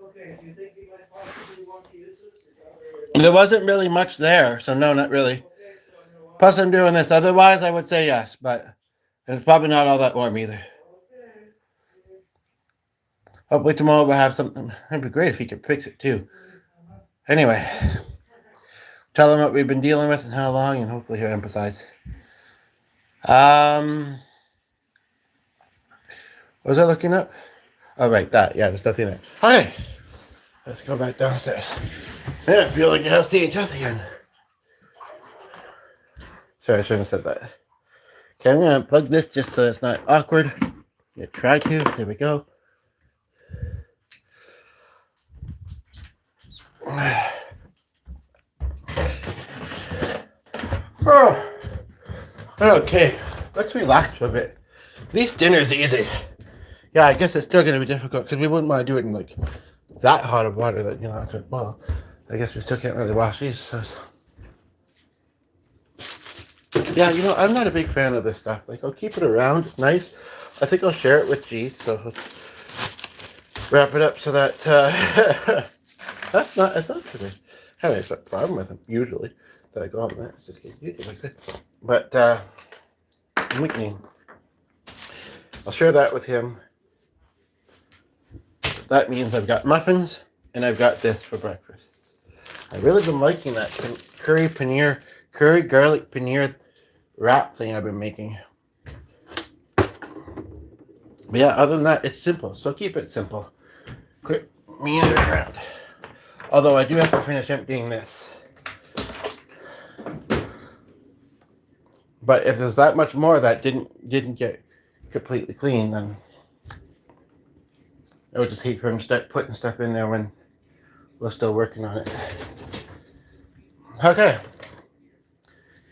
Okay, do you think you might possibly want to use this? There wasn't really much there, so no, not really. Okay, so I'm gonna Plus, I'm doing this. Otherwise, I would say yes, but it's probably not all that warm either. Okay. Hopefully tomorrow we'll have something. It'd be great if he could fix it too. Anyway, tell him what we've been dealing with and how long, and hopefully he'll empathize. What was I looking up? Oh, right, that. Yeah, there's nothing there. Hi. Let's go back downstairs. Yeah, I feel like you have CHS again. Sorry, I shouldn't have said that. Okay, I'm going to plug this just so it's not awkward. Yeah, try to. There we go. Oh. Okay, let's relax for a bit. At least dinner's easy. Yeah, I guess it's still going to be difficult because we wouldn't want to do it in like that hot of water that, you know, well, I guess we still can't really wash these. So. Yeah, you know, I'm not a big fan of this stuff. Like, I'll keep it around. It's nice. I think I'll share it with G. So let's wrap it up so that that's not today. I have a problem with him usually that I go on there. It's just get used to like this. But nickname. I'll share that with him. That means I've got muffins and I've got this for breakfast. I've really been liking that curry garlic paneer wrap thing I've been making. But yeah, other than that, it's simple. So keep it simple. Quick meander around. Although I do have to finish emptying this. But if there's that much more that didn't get completely clean, then I would just hate for him to start putting stuff in there when we're still working on it. Okay.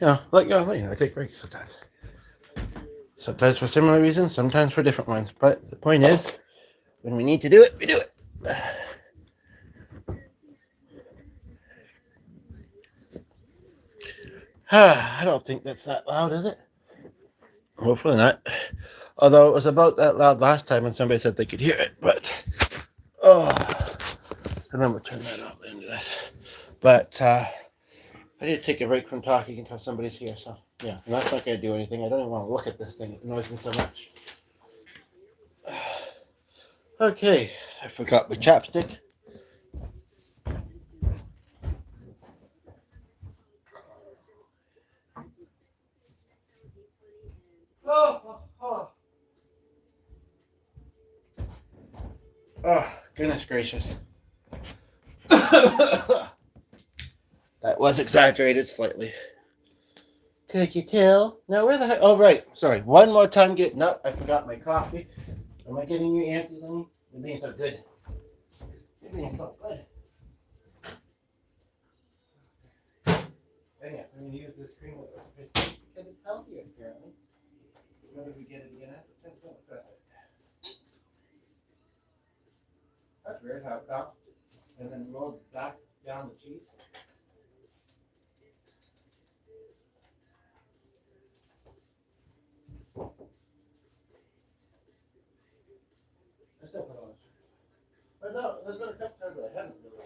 You know, I take breaks sometimes. Sometimes for similar reasons, sometimes for different ones. But the point is, when we need to do it, we do it. I don't think that's that loud, is it? Hopefully not. Although it was about that loud last time when somebody said they could hear it, but and then we'll turn that off and do that. But I need to take a break from talking until somebody's here, so yeah, and that's not going to do anything. I don't even want to look at this thing. It annoys me so much. Okay, I forgot my chapstick. Oh, goodness gracious. That was exaggerated slightly. Could you tell? Now, where the heck? Oh, right. Sorry. One more time getting up. I forgot my coffee. Am I getting you answers on me? You're being so good. You're being so good. And yes, I'm going to use this cream because it's healthier, apparently. Whether we get it again after 10 minutes. That's weird how it bounced and then rolled back down the cheese. I still put on sugar. But no, there's been a couple times that I haven't really.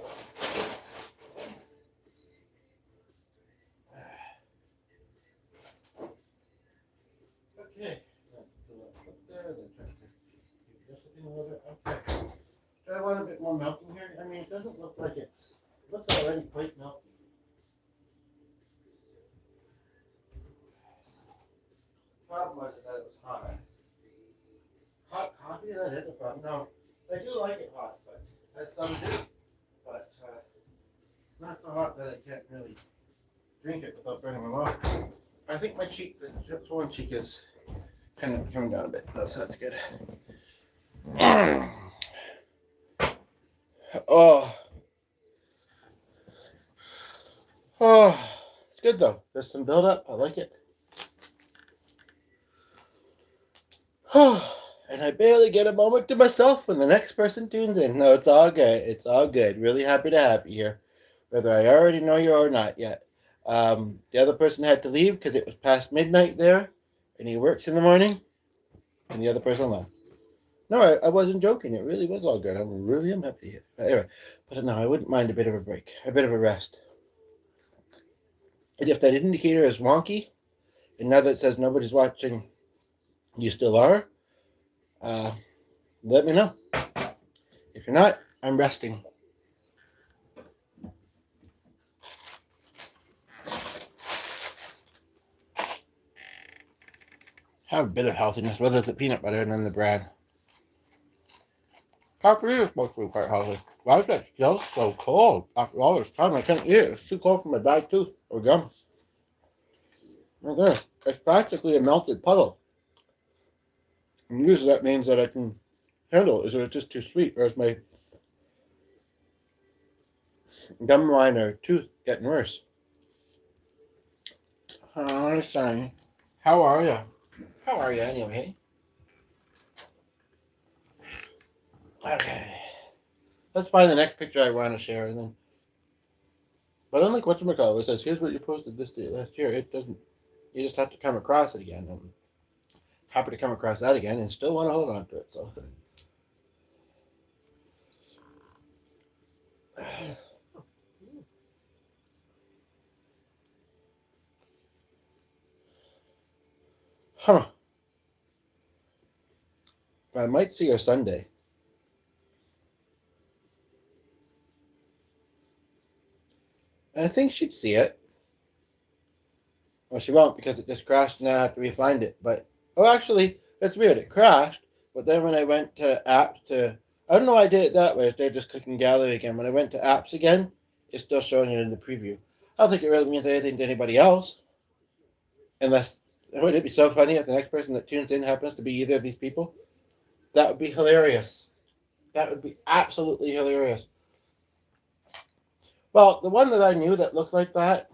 Okay. Up there, then try to do this thing a little bit. Okay. Do I want a bit more milk in here? I mean, it doesn't look like it looks already quite milky. problem was that it was hot. Hot coffee, that is the problem. No, I do like it hot, but as some do. But not so hot that I can't really drink it without burning my mouth. I think my cheek, the one cheek is kind of coming down a bit. That's good. Oh. Oh, it's good though. There's some build up. I like it. And I barely get a moment to myself when the next person tunes in. No, it's all good. It's all good. Really happy to have you here, whether I already know you or not yet. The other person had to leave because it was past midnight there, and he works in the morning, and the other person left. No, I wasn't joking. It really was all good. I really am happy here. Anyway, but no, I wouldn't mind a bit of a break, a bit of a rest. And if that indicator is wonky, and now that it says nobody's watching, you still are, let me know. If you're not, I'm resting. Have a bit of healthiness, whether it's the peanut butter and then the bread. Coffee is supposed to be quite healthy. Why is that still so cold? After all this time, I can't eat it. It's too cold for my bag tooth or gums. Look at this. It's practically a melted puddle. And usually that means that I can handle it. Is it's just too sweet, or is my gum line or tooth getting worse? Hi, Sonny. How are you? How are you anyway? Okay. Let's find the next picture I want to share, and then. But unlike whatchamacallit, it says, "Here's what you posted this day last year." It doesn't. You just have to come across it again. I'm happy to come across that again, and still want to hold on to it. So. Huh. I might see her Sunday. And I think she'd see it. Well, she won't because it just crashed and I have to refind it. But, oh, actually, that's weird. It crashed. But then when I went to apps to, I don't know why I did it that way. Instead of just clicking gallery again. When I went to apps again, it's still showing it in the preview. I don't think it really means anything to anybody else. Unless, wouldn't it be so funny if the next person that tunes in happens to be either of these people? That would be hilarious. That would be absolutely hilarious. Well, the one that I knew that looked like that,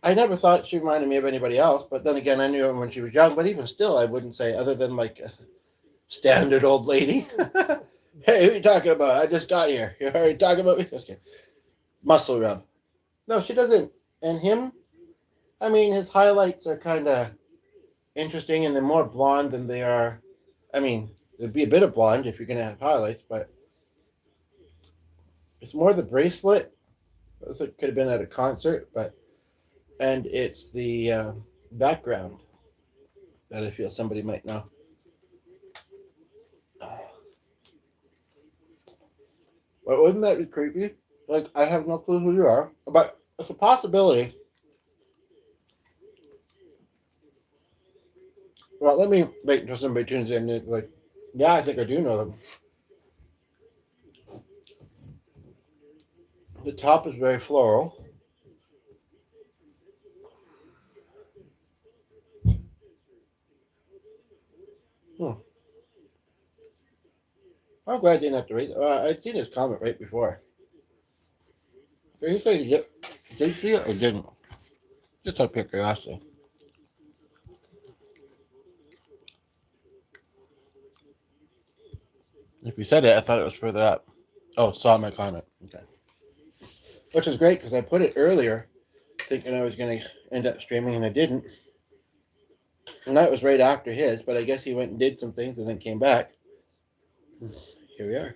I never thought she reminded me of anybody else. But then again, I knew her when she was young. But even still, I wouldn't say other than like a standard old lady. Hey, who are you talking about? I just got here. You already talking about me? Just kidding. Muscle rub. No, she doesn't. And him, I mean, his highlights are kind of interesting, and they're more blonde than they are. I mean, there'd be a bit of blonde if you're going to have highlights, but it's more the bracelet. It looks like it could have been at a concert, and it's the background that I feel somebody might know. But wouldn't that be creepy? Like, I have no clue who you are, but it's a possibility. Well, let me wait until somebody tunes in. And like, yeah, I think I do know them. The top is very floral. I'm glad I didn't have to read it. I'd seen his comment right before. Did he say did you see it or didn't? Just out of curiosity. If you said it, I thought it was further up. Oh, saw my comment. Okay. Which is great because I put it earlier thinking I was going to end up streaming and I didn't. And that was right after his, but I guess he went and did some things and then came back. Here we are.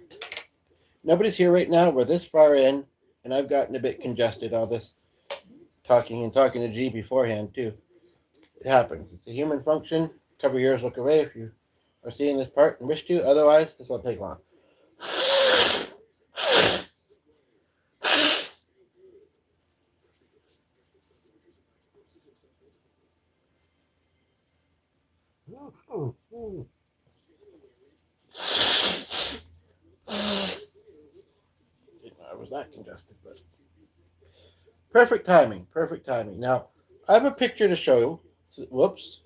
Nobody's here right now. We're this far in, and I've gotten a bit congested, all this talking to G beforehand, too. It happens. It's a human function. Cover your ears, look away if you are seeing this part and wish to. Otherwise, this won't take long. Didn't know I was that congested, but perfect timing. Perfect timing. Now, I have a picture to show you. Whoops.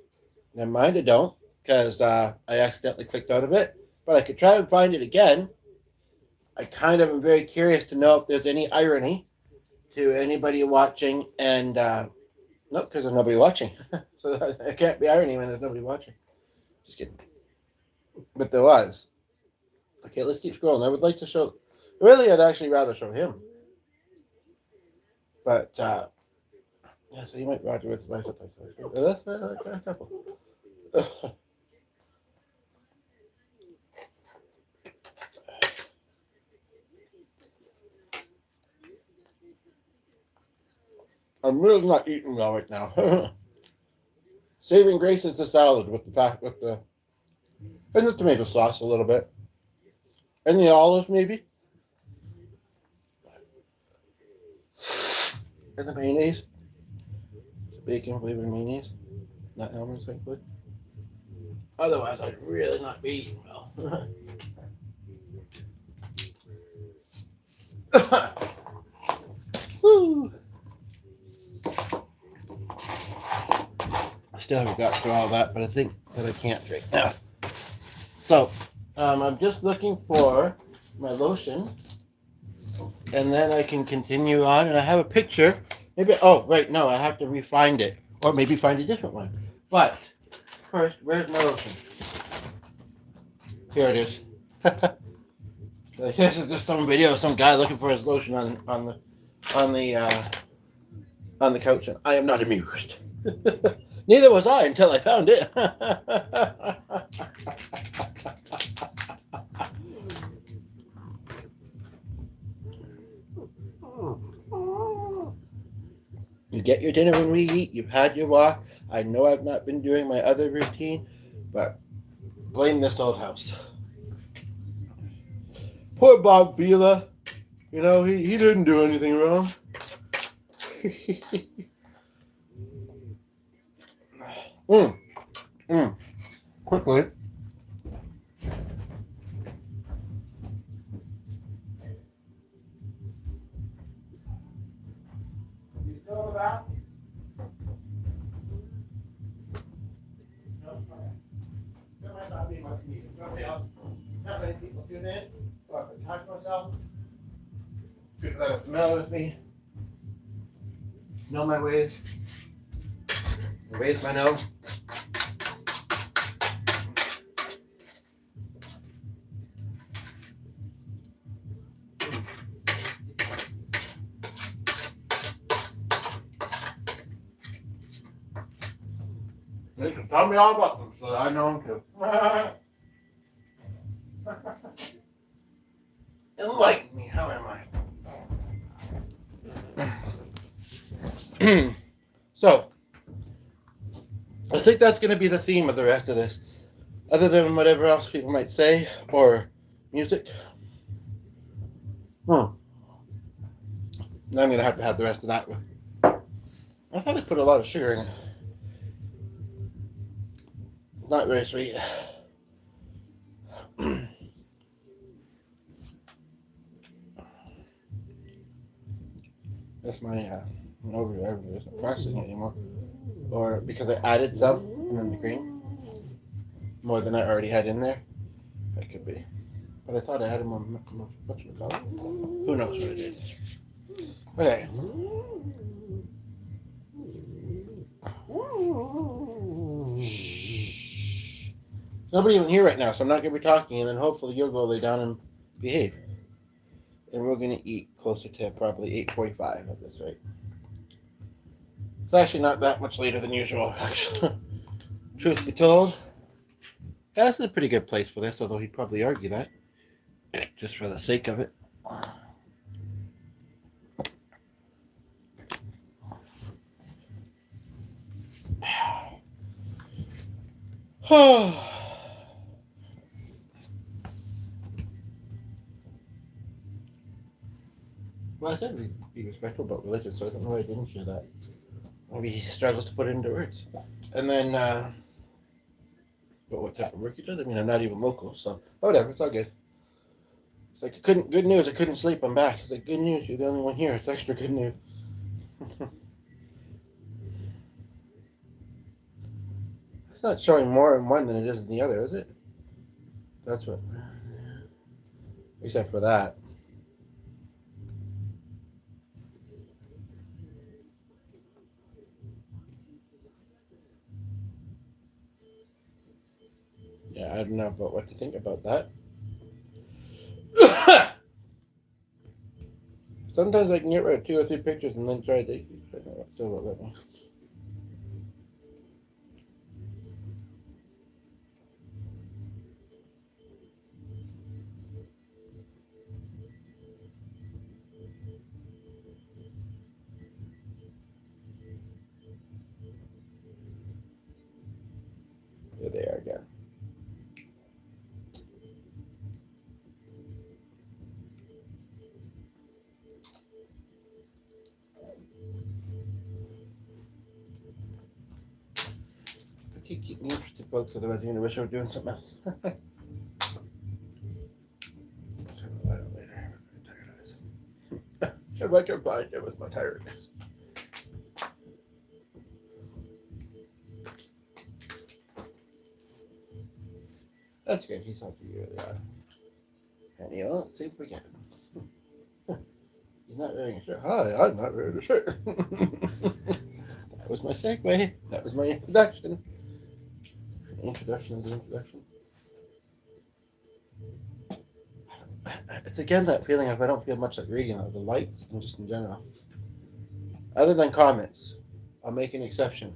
Never mind, I don't, because I accidentally clicked out of it. But I could try and find it again. I kind of am very curious to know if there's any irony to anybody watching, and no, because there's nobody watching. So it can't be irony when there's nobody watching. Just kidding. But there was. Okay, let's keep scrolling. I would like to show. Really, I'd actually rather show him. But yeah, so you might Roger with my that's a couple. I'm really not eating well right now. Saving grace is the salad with the and the tomato sauce a little bit, and the olives maybe, and the mayonnaise, bacon flavored mayonnaise, not almonds, thankfully. Otherwise, I'd really not be eating well. Woo. I still haven't got through all that, but I think that I can't drink now. So, I'm just looking for my lotion, and then I can continue on. And I have a picture. Maybe, oh, right, no, I have to re-find it, or maybe find a different one. But first, where's my lotion? Here it is. This is just some video of some guy looking for his lotion on the couch. And I am not amused. Neither was I until I found it. You get your dinner when we eat. You've had your walk. I know I've not been doing my other routine, but blame this old house. Poor Bob Vila. You know, he didn't do anything wrong. Quickly. You still about? No. That might not be much meeting. Nobody else. Not many people tune in, so I can talk to myself. People that are familiar with me know my ways. The ways I know. You can tell me all about them so that I know them too. Enlighten me, how am I? So, I think that's going to be the theme of the rest of this. Other than whatever else people might say, or music. Now I'm going to have the rest of that. I thought I put a lot of sugar in it. Not very sweet. That's my over it's not pressing it anymore. Or because I added some and then the cream. More than I already had in there. That could be. But I thought I added more color. Who knows what it is. Okay. Shh. Nobody even here right now, so I'm not going to be talking, and then hopefully you'll go lay down and behave. And we're going to eat closer to probably 8:45 at this rate. It's actually not that much later than usual, actually. Truth be told, that's a pretty good place for this, although he'd probably argue that, just for the sake of it. Well, I said we'd be respectful about religion, so I don't know why I didn't share that. Maybe he struggles to put it into words. And then, about what type of work he does. I mean, I'm not even local, so whatever. It's all good. It's like, good news. I couldn't sleep. I'm back. It's like, good news. You're the only one here. It's extra good news. It's not showing more in one than it is in the other, is it? That's what. Except for that. Yeah, I don't know about what to think about that. Sometimes I can get rid of 2 or 3 pictures and then try to. I don't know what to do about that one. There they are again. Keep me interested, folks. Otherwise, I'm going to wish I were doing something else. I'll talk about it later. I'm tired eyes. If I can find it with my tiredness. That's good. He's not really odd. And he won't sleep again. He's not wearing a shirt. Hi, I'm not wearing a shirt. That was my segue. That was my introduction. Introduction of the introduction. It's again that feeling of I don't feel much like reading the lights and just in general. Other than comments, I'll make an exception.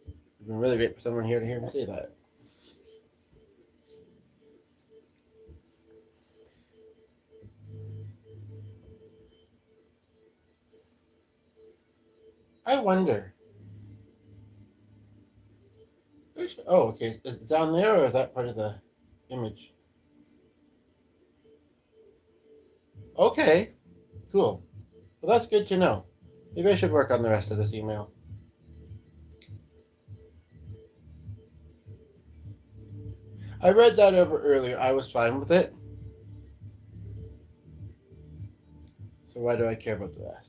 It's been really great for someone here to hear me say that. I wonder. Oh, okay. Is it down there or is that part of the image? Okay. Cool. Well, that's good to know. Maybe I should work on the rest of this email. I read that over earlier. I was fine with it. So why do I care about the rest?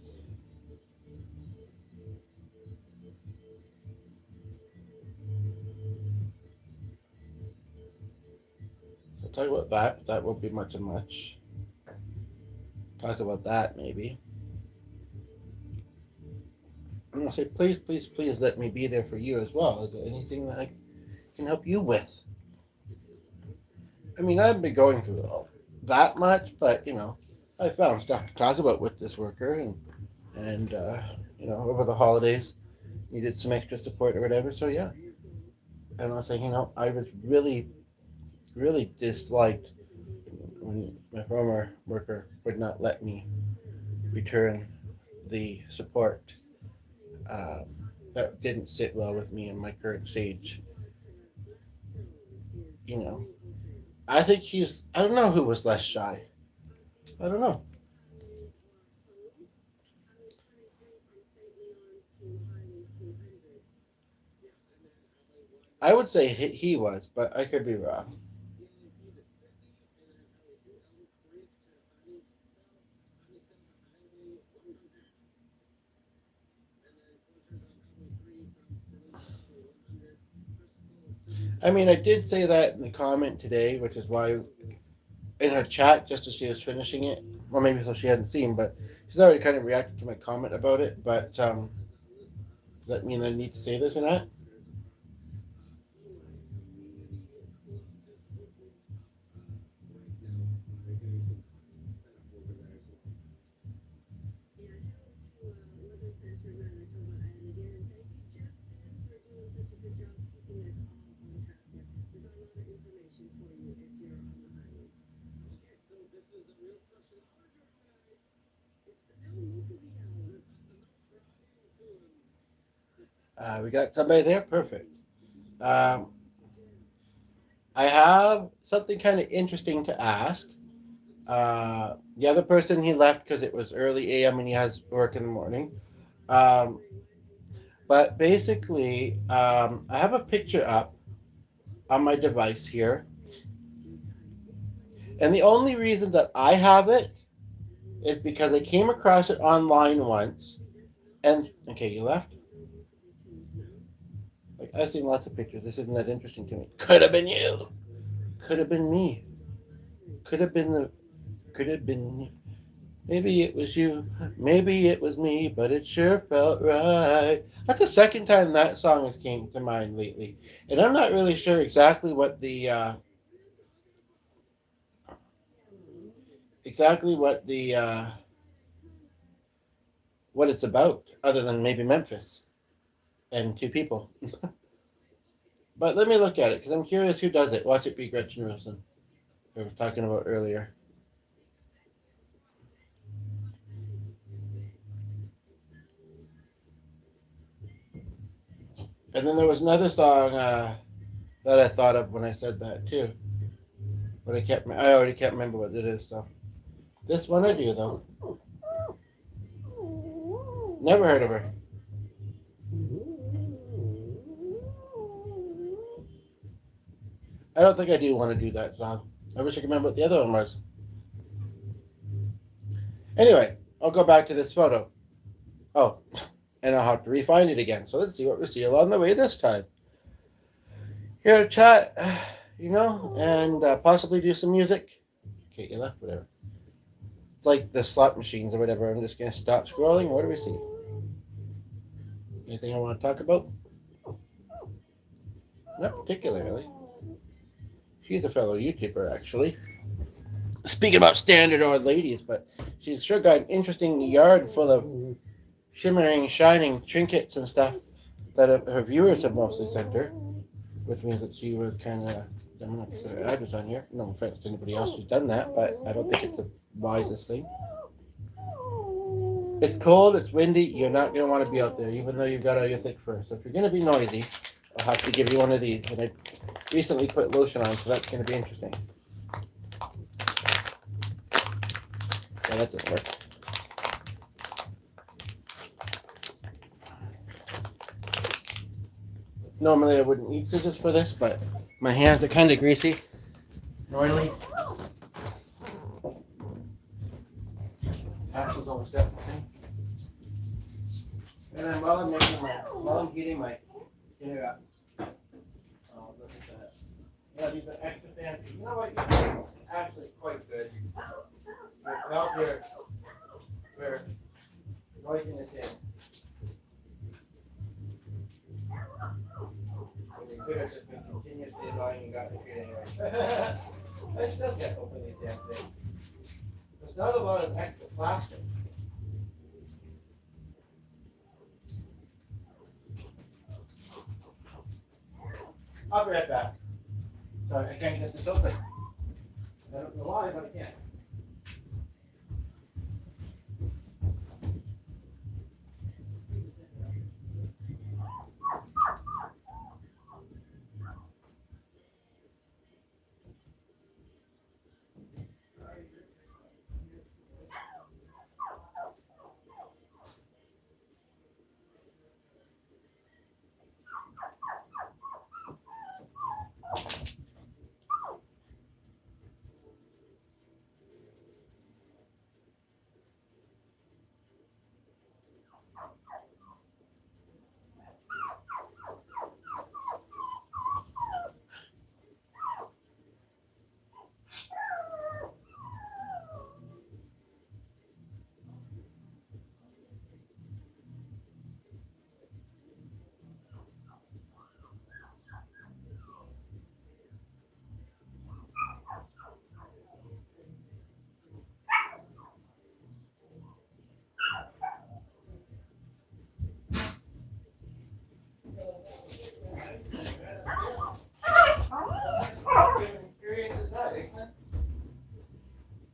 Talk about that. That won't be much of much. Talk about that maybe. I'm gonna say, please, please, please let me be there for you as well. Is there anything that I can help you with? I mean, I haven't been going through all that much, but you know, I found stuff to talk about with this worker, and you know, over the holidays, needed some extra support or whatever. So yeah, and I was saying, you know, I was really disliked when my former worker would not let me return the support. That didn't sit well with me in my current stage. You know, I think I don't know who was less shy. I don't know. I would say he was, but I could be wrong. I mean, I did say that in the comment today, which is why in her chat, just as she was finishing it, or maybe so she hadn't seen, but she's already kind of reacted to my comment about it. But does that mean I need to say this or not? We got somebody there. Perfect. I have something kind of interesting to ask. The other person, he left because it was early a.m. and he has work in the morning. But basically, I have a picture up on my device here. And the only reason that I have it is because I came across it online once. And, okay, you left? Like, I've seen lots of pictures. This isn't that interesting to me. Could have been you. Could have been me. Could have been me. Maybe it was you. Maybe it was me, but it sure felt right. That's the second time that song has came to mind lately. And I'm not really sure exactly what what it's about, other than maybe Memphis and two people. But let me look at it, because I'm curious who does it. Watch it be Gretchen Wilson, who I was talking about earlier. And then there was another song that I thought of when I said that too, but I already can't remember what it is. So this one I do though. Never heard of her. I don't think I do want to do that song. I wish I could remember what the other one was. Anyway, I'll go back to this photo. Oh, and I'll have to refine it again. So let's see what we see along the way this time. Here to chat, and possibly do some music. Okay, you left, whatever. It's like the slot machines or whatever. I'm just going to stop scrolling. What do we see? Anything I want to talk about? Not particularly. She's a fellow YouTuber, actually. Speaking about standard old ladies, but she's sure got an interesting yard full of shimmering, shining trinkets and stuff that her viewers have mostly sent her, which means that she was kind of, I'm not sure her ad was on here. No offense to anybody else who's done that, but I don't think it's the wisest thing. It's cold, it's windy, you're not going to want to be out there, even though you've got all your thick fur. So if you're going to be noisy, I'll have to give you one of these. And I recently put lotion on, so that's going to be interesting. Yeah, that didn't work. Normally I wouldn't need scissors for this, but my hands are kind of greasy. Oily. Axel's almost got the thing. And then while I'm heating my dinner up. Oh, look at that. Yeah, these are extra fancy. You know what? You're actually quite good. We're voicing this in. You could have just been continuously lying and got the treat anyway. I still can't open these damn things. There's not a lot of extra plastic. I'll be right back. Sorry, I can't get this open. I don't know why, but I can't.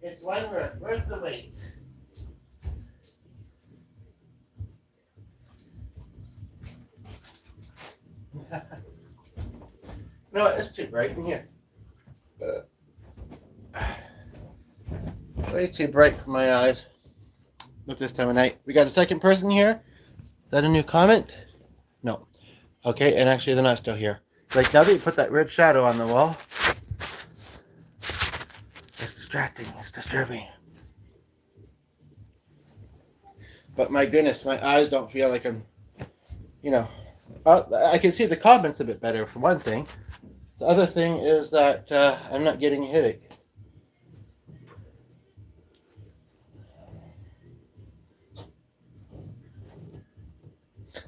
It's one word. Where's the weight? No, it's too bright in here. Way too bright for my eyes at this time of night. We got a second person here. Is that a new comment? No. Okay, and actually they're not still here. Like, now that you put that red shadow on the wall, it's distracting, it's disturbing. But my goodness, my eyes don't feel like I'm, you know, I can see the comments a bit better for one thing. The other thing is that I'm not getting a headache.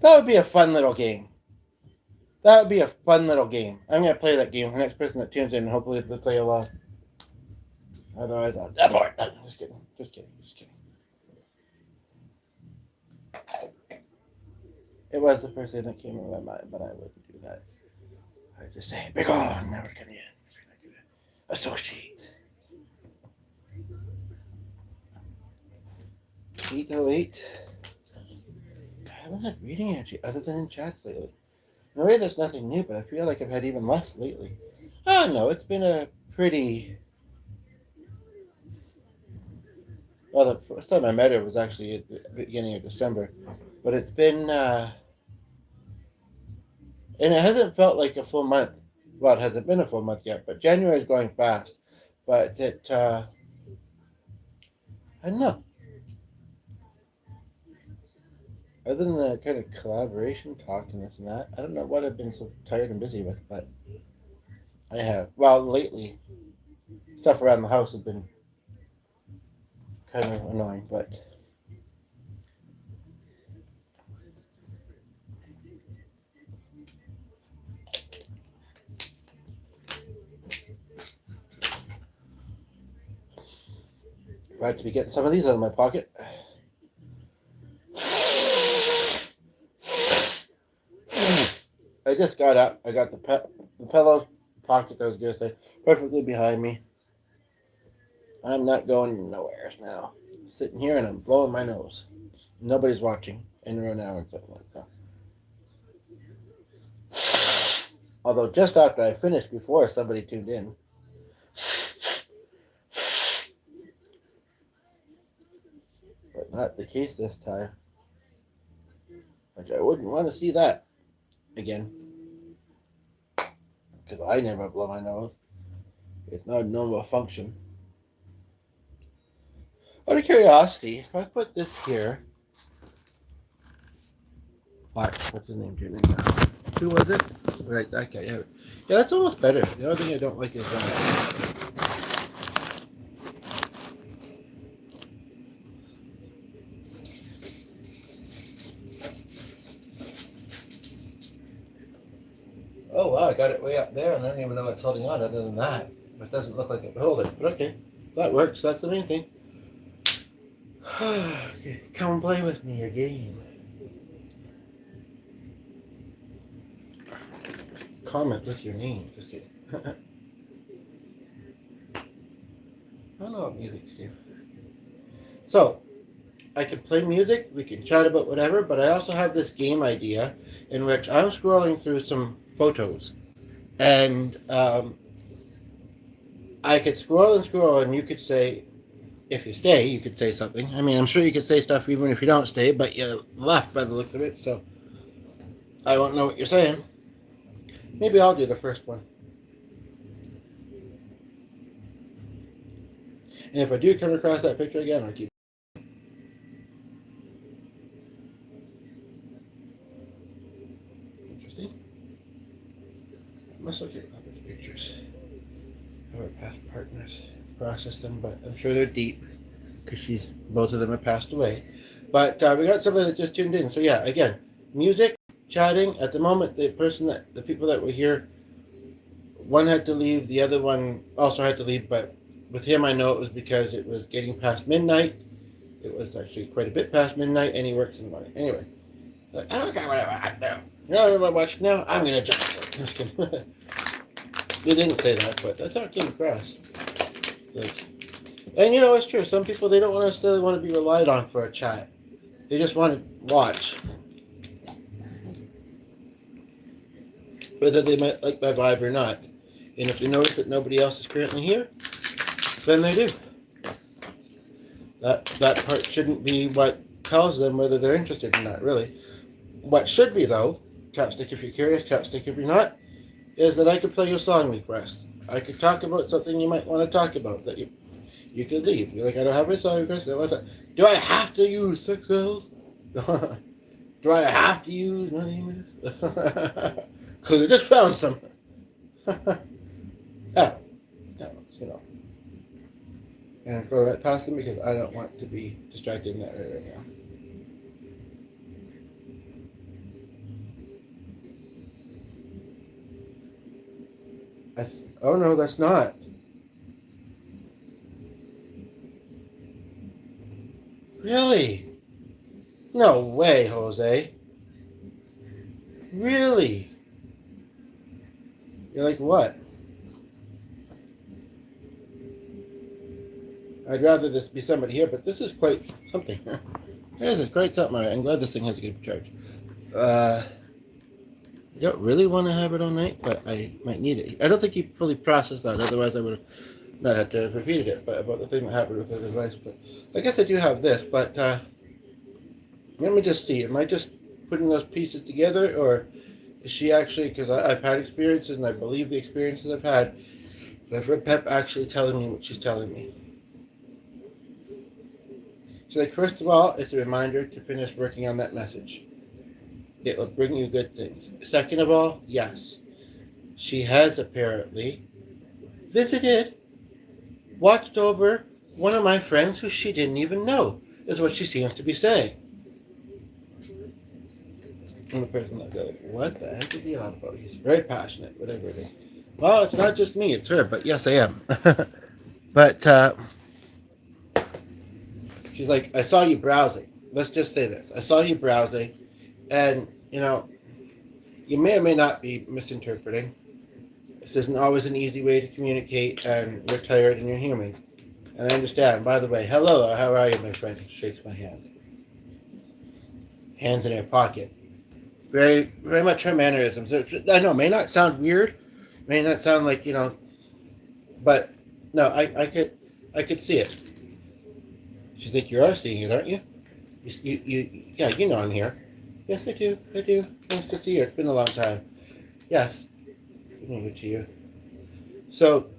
That would be a fun little game. That would be a fun little game. I'm going to play that game. The next person that tunes in, hopefully they'll play along. Otherwise, I'll abort. Just kidding. Just kidding. Just kidding. It was the first thing that came in my mind, but I wouldn't do that. I'd just say, be gone, never come in. Associate. 808. I haven't had reading actually, other than in chats lately. In a way, there's nothing new, but I feel like I've had even less lately. I don't know, it's been a pretty... Well, the first time I met her was actually at the beginning of December. But it's been... and it hasn't felt like a full month. Well, it hasn't been a full month yet, but January is going fast. But it... I don't know. Other than the kind of collaboration talk and this and that, I don't know what I've been so tired and busy with, but I have. Well, lately, stuff around the house has been kind of annoying, but glad to be getting some of these out of my pocket. I just got up. I got the pillow pocket that was going to say perfectly behind me. I'm not going nowhere now. I'm sitting here and I'm blowing my nose. Nobody's watching in an hour or something like that. Although just after I finished, before somebody tuned in. But not the case this time. Like I wouldn't want to see that again. Because I never blow my nose. It's not a normal function. Out of curiosity, if I put this here, what's his name? Who was it? Right, that guy. Yeah, that's almost better. The other thing I don't like is oh wow, I got it way up there and I don't even know what's holding on other than that. It doesn't look like it would hold it, but okay. That works, that's the main thing. Okay, come play with me a game. Comment with your name. Just kidding. I don't know what music to do. So, I can play music, we can chat about whatever, but I also have this game idea in which I'm scrolling through some photos. And I could scroll and scroll and you could say, if you stay, you could say something. I mean, I'm sure you could say stuff even if you don't stay, but you left by the looks of it, so I won't know what you're saying. Maybe I'll do the first one. And if I do come across that picture again, I'll keep. Interesting. I must look at other pictures of our past partners. Process them, but I'm sure they're deep because both of them have passed away. But we got somebody that just tuned in. So yeah, again, music, chatting. At the moment, the people that were here, one had to leave, the other one also had to leave, but with him I know it was because it was getting past midnight. It was actually quite a bit past midnight, and he works in the morning. Anyway, like, I don't care what I watch now. You know what I watch now? I'm gonna jump. Just kidding. They didn't say that, but that's how it came across. Like, and you know, it's true. Some people, they don't necessarily want to be relied on for a chat. They just want to watch. Whether they might like my vibe or not. And if they notice that nobody else is currently here, then they do. That part shouldn't be what tells them whether they're interested or not, really. What should be, though, Chapstick if you're curious, Chapstick if you're not, is that I could play your song request. I could talk about something you might want to talk about that you could leave. You're like, I don't have my song request. Do I have to use sex cells? Do I have to use my name? Because I just found some. Oh, you know. And I go right past them because I don't want to be distracted in that area right now. Oh no, that's not. Really? No way, Jose. Really? You're like, what? I'd rather this be somebody here, but this is quite something. This is quite something. I'm glad this thing has a good charge. I don't really want to have it all night, but I might need it. I don't think he fully processed that, otherwise I would have not had to have repeated it, but about the thing that happened with the device. But I guess I do have this, but let me just see. Am I just putting those pieces together, or is she actually, because I've had experiences, and I believe the experiences I've had, I've heard Pep actually telling me what she's telling me. She's like, first of all, it's a reminder to finish working on that message. It will bring you good things. Second of all, yes, she has apparently visited, watched over one of my friends who she didn't even know, is what she seems to be saying. And the person that goes, what the heck is he on about? He's very passionate, whatever it is. Well, it's not just me, it's her, but yes, I am. But she's like, I saw you browsing. Let's just say this. I saw you browsing, and, you know, you may or may not be misinterpreting. This isn't always an easy way to communicate, and you're tired and you're human. And I understand. By the way, hello, how are you, my friend? Shakes my hand. Hands in her pocket. Very, very much her mannerisms. I know, may not sound weird, may not sound like, you know, but no, I could see it. She's like, you are seeing it, aren't you? Yeah, you know I'm here. Yes, I do. Nice to see you. It's been a long time. Yes. Good to you. So,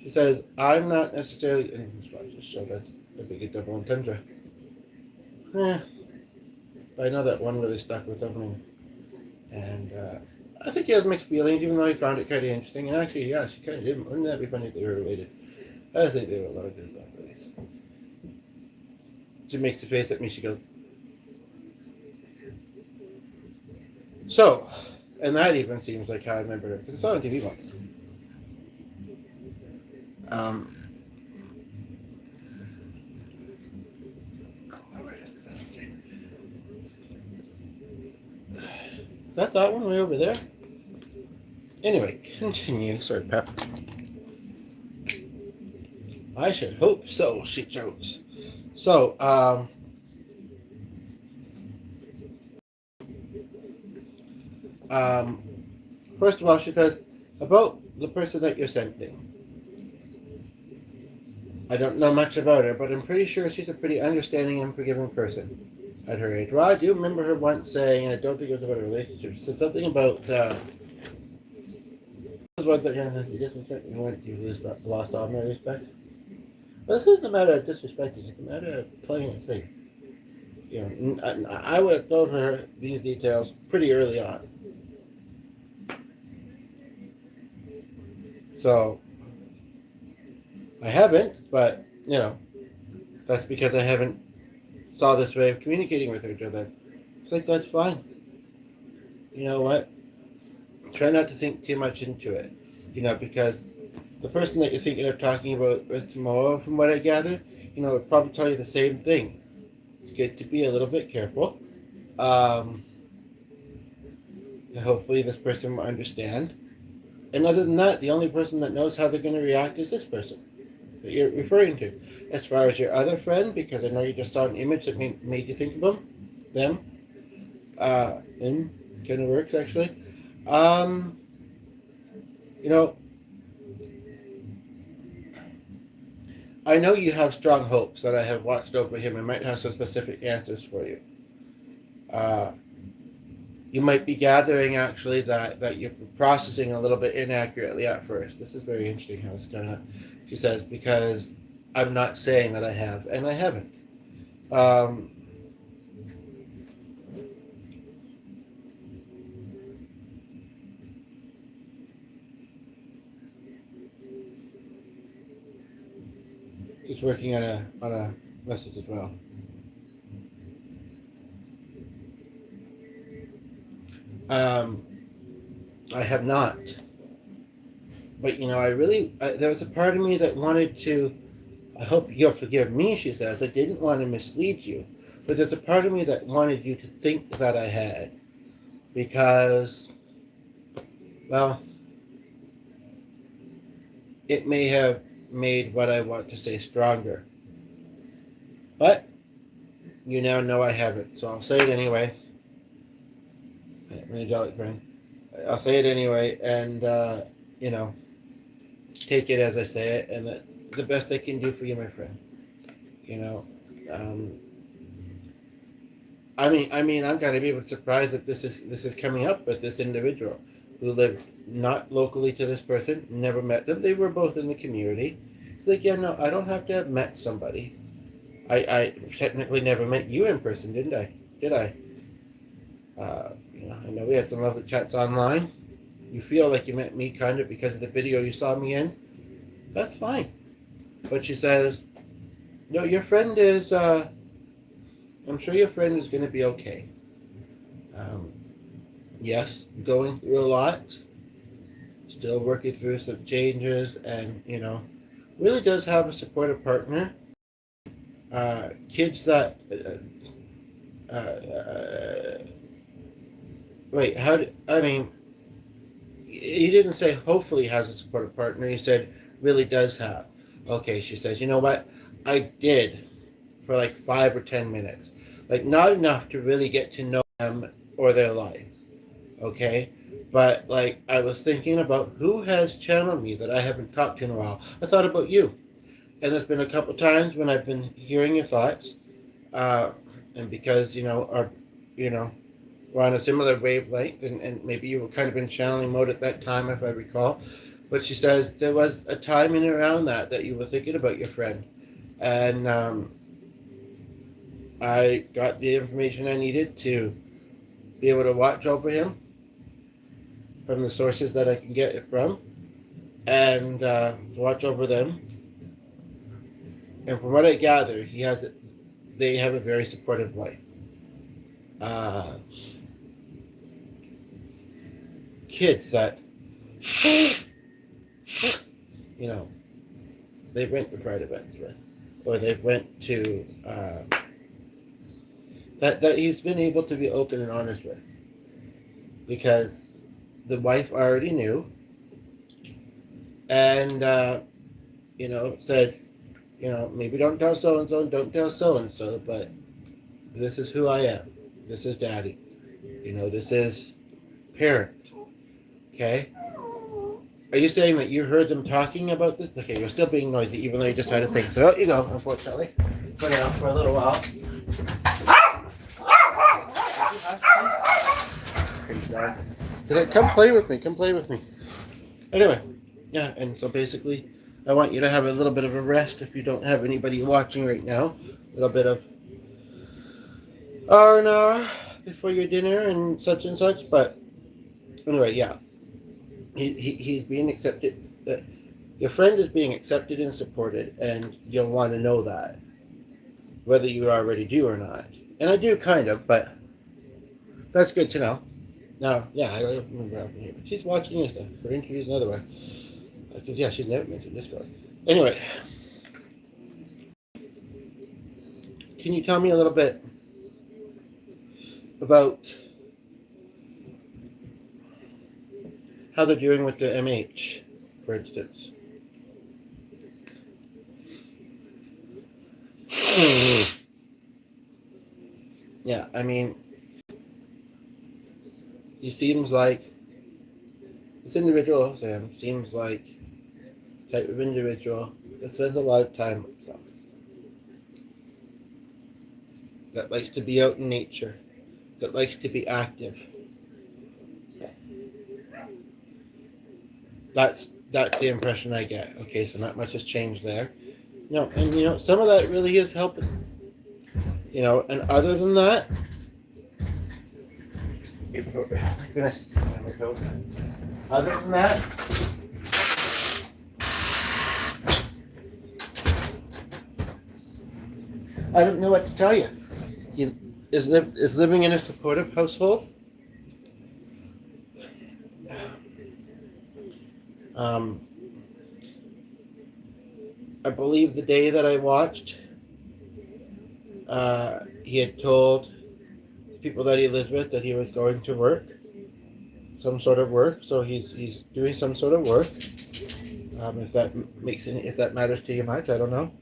she says, I'm not necessarily, and just show that the big double entendre. But I know that one really stuck with him, and I think he has mixed feelings, even though he found it kind of interesting. And actually, yeah, she kind of did. Wouldn't that be funny if they were related? I think they were a lot of good buddies. She makes the face at me. She goes, so, and that even seems like how I remember her, because I saw it on TV once. Is that one way over there? Anyway, continue. Sorry, Pep. I should hope so, she jokes. So, first of all, she says, about the person that you're sending. I don't know much about her, but I'm pretty sure she's a pretty understanding and forgiving person at her age. Well, I do remember her once saying, and I don't think it was about a relationship, she said something about, one thing, you disrespect me once, you lost all my respect. But this isn't a matter of disrespecting, it's a matter of playing it safe. You know, I would have told her these details pretty early on. So, I haven't, but, you know, that's because I haven't saw this way of communicating with her till then. It's like, that's fine. You know what? Try not to think too much into it. You know, because the person that you're thinking of talking about with tomorrow, from what I gather, you know, would probably tell you the same thing. It's good to be a little bit careful. Hopefully this person will understand. And other than that, the only person that knows how they're going to react is this person that you're referring to. As far as your other friend, because I know you just saw an image that made you think of them. Kind of works, actually. You know, I know you have strong hopes that I have watched over him and might have some specific answers for you. you might be gathering actually that you're processing a little bit inaccurately at first. This is very interesting how this kind of, she says, because I'm not saying that I have, and I haven't. Um, He's working on a message as well. I have not, but there was a part of me that wanted to. I hope you'll forgive me, she says. I didn't want to mislead you, but there's a part of me that wanted you to think that I had, because, well, it may have made what I want to say stronger. But you now know I haven't, so I'll say it anyway. My angelic friend. I'll say it anyway, and take it as I say it, and that's the best I can do for you, my friend. I'm gonna be surprised that this is coming up with this individual who lived not locally to this person, never met them. They were both in the community. It's like, yeah, no, I don't have to have met somebody. I technically never met you in person, didn't I? Did I? I know we had some lovely chats online. You feel like you met me kind of because of the video you saw me in. That's fine. But she says, no, your friend is, I'm sure your friend is going to be okay. Yes, going through a lot. Still working through some changes and, really does have a supportive partner. Kids that wait, he didn't say hopefully has a supportive partner. He said really does have. Okay, she says, you know what? I did for like 5 or 10 minutes. Like, not enough to really get to know them or their life. Okay? But, like, I was thinking about who has channeled me that I haven't talked to in a while. I thought about you. And there's been a couple times when I've been hearing your thoughts. And because, we're on a similar wavelength, and maybe you were kind of in channeling mode at that time, if I recall. But she says there was a time in around that you were thinking about your friend. And I got the information I needed to be able to watch over him from the sources that I can get it from, and watch over them. And from what I gather, they have a very supportive wife. Kids that, they went to pride events with, or they went to, that he's been able to be open and honest with, because the wife already knew, and said, maybe don't tell so-and-so, don't tell so-and-so, but this is who I am. This is daddy. This is parent. Okay? Are you saying that you heard them talking about this? Okay, you're still being noisy, even though you just had to think. So out you go, unfortunately. Put it out for a little while. Come play with me. Come play with me. Anyway, yeah, and so basically, I want you to have a little bit of a rest if you don't have anybody watching right now. A little bit of R&R before your dinner and such, but anyway, yeah. He's being accepted. Your friend is being accepted and supported, and you'll want to know that, whether you already do or not. And I do kind of, but that's good to know. Now, yeah, I don't remember how here, but she's watching this stuff for interviews and other way. Because yeah, she's never mentioned Discord. Anyway, can you tell me a little bit about how they're doing with the MH, for instance? Yeah, he seems like this individual, Sam, seems like type of individual that spends a lot of time with himself, that likes to be out in nature, that likes to be active, That's the impression I get. Okay, so not much has changed there. And some of that really is helping. And other than that, oh my goodness, other than that, I don't know what to tell you. Is living in a supportive household. I believe the day that I watched, he had told people that he lives with that he was going to work, some sort of work. So he's doing some sort of work. If that matters to you much, I don't know.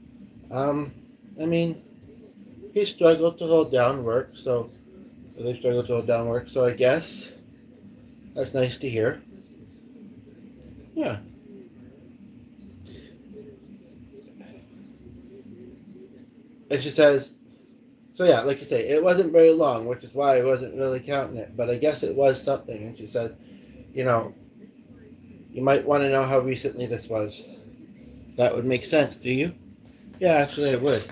I mean, he struggled to hold down work, so they struggled to hold down work. So I guess that's nice to hear. Yeah. And she says, so yeah, like you say, it wasn't very long, which is why I wasn't really counting it, but I guess it was something. And she says, you might want to know how recently this was. That would make sense, do you? Yeah, actually I would.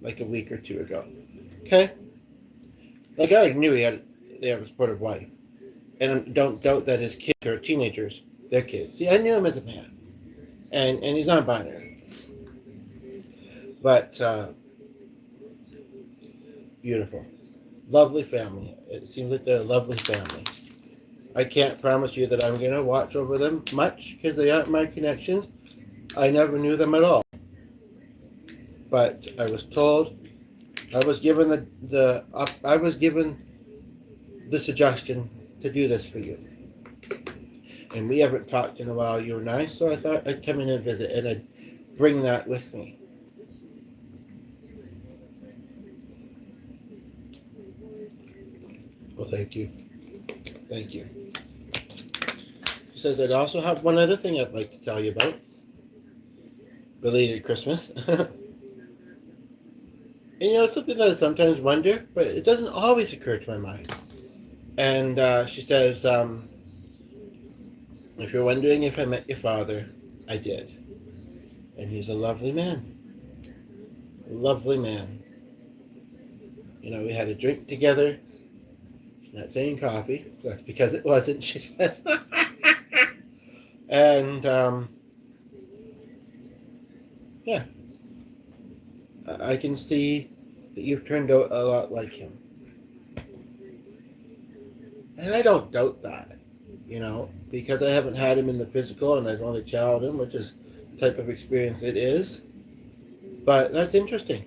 Like a week or two ago. Okay? Like I already knew they had a supportive wife. And don't doubt that his kids are teenagers. They're kids. See, I knew him as a man. And he's not binary. But beautiful. Lovely family. It seems like they're a lovely family. I can't promise you that I'm going to watch over them much because they aren't my connections. I never knew them at all. But I was told, I was given the suggestion to do this for you. And we haven't talked in a while, you and I, so I thought I'd come in and visit and I'd bring that with me. Well, thank you. Thank you. She says, I'd also have one other thing I'd like to tell you about. Belated Christmas. And something that I sometimes wonder, but it doesn't always occur to my mind. And she says, if you're wondering if I met your father, I did. And he's a lovely man. A lovely man. We had a drink together. Not saying coffee. That's because it wasn't, she says. And, yeah. I can see that you've turned out a lot like him. And I don't doubt that, because I haven't had him in the physical and I've only channeled him, which is the type of experience it is. But that's interesting.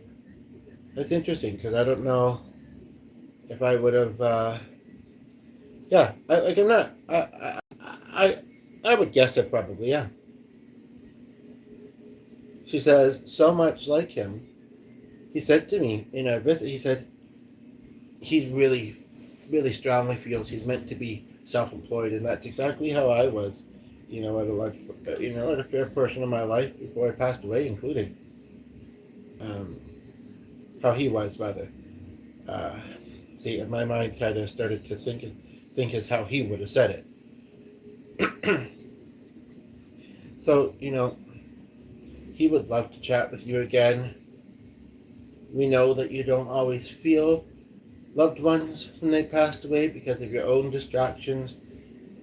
That's interesting because I don't know if I would have, I would guess it probably, yeah. She says, so much like him. He said to me in our visit, he said, he's really, really strongly feels he's meant to be self-employed, and that's exactly how I was, at a fair portion of my life before I passed away, including how he was, rather. See, in my mind, kind of started to think as how he would have said it. So, he would love to chat with you again. We know that you don't always feel loved ones when they passed away because of your own distractions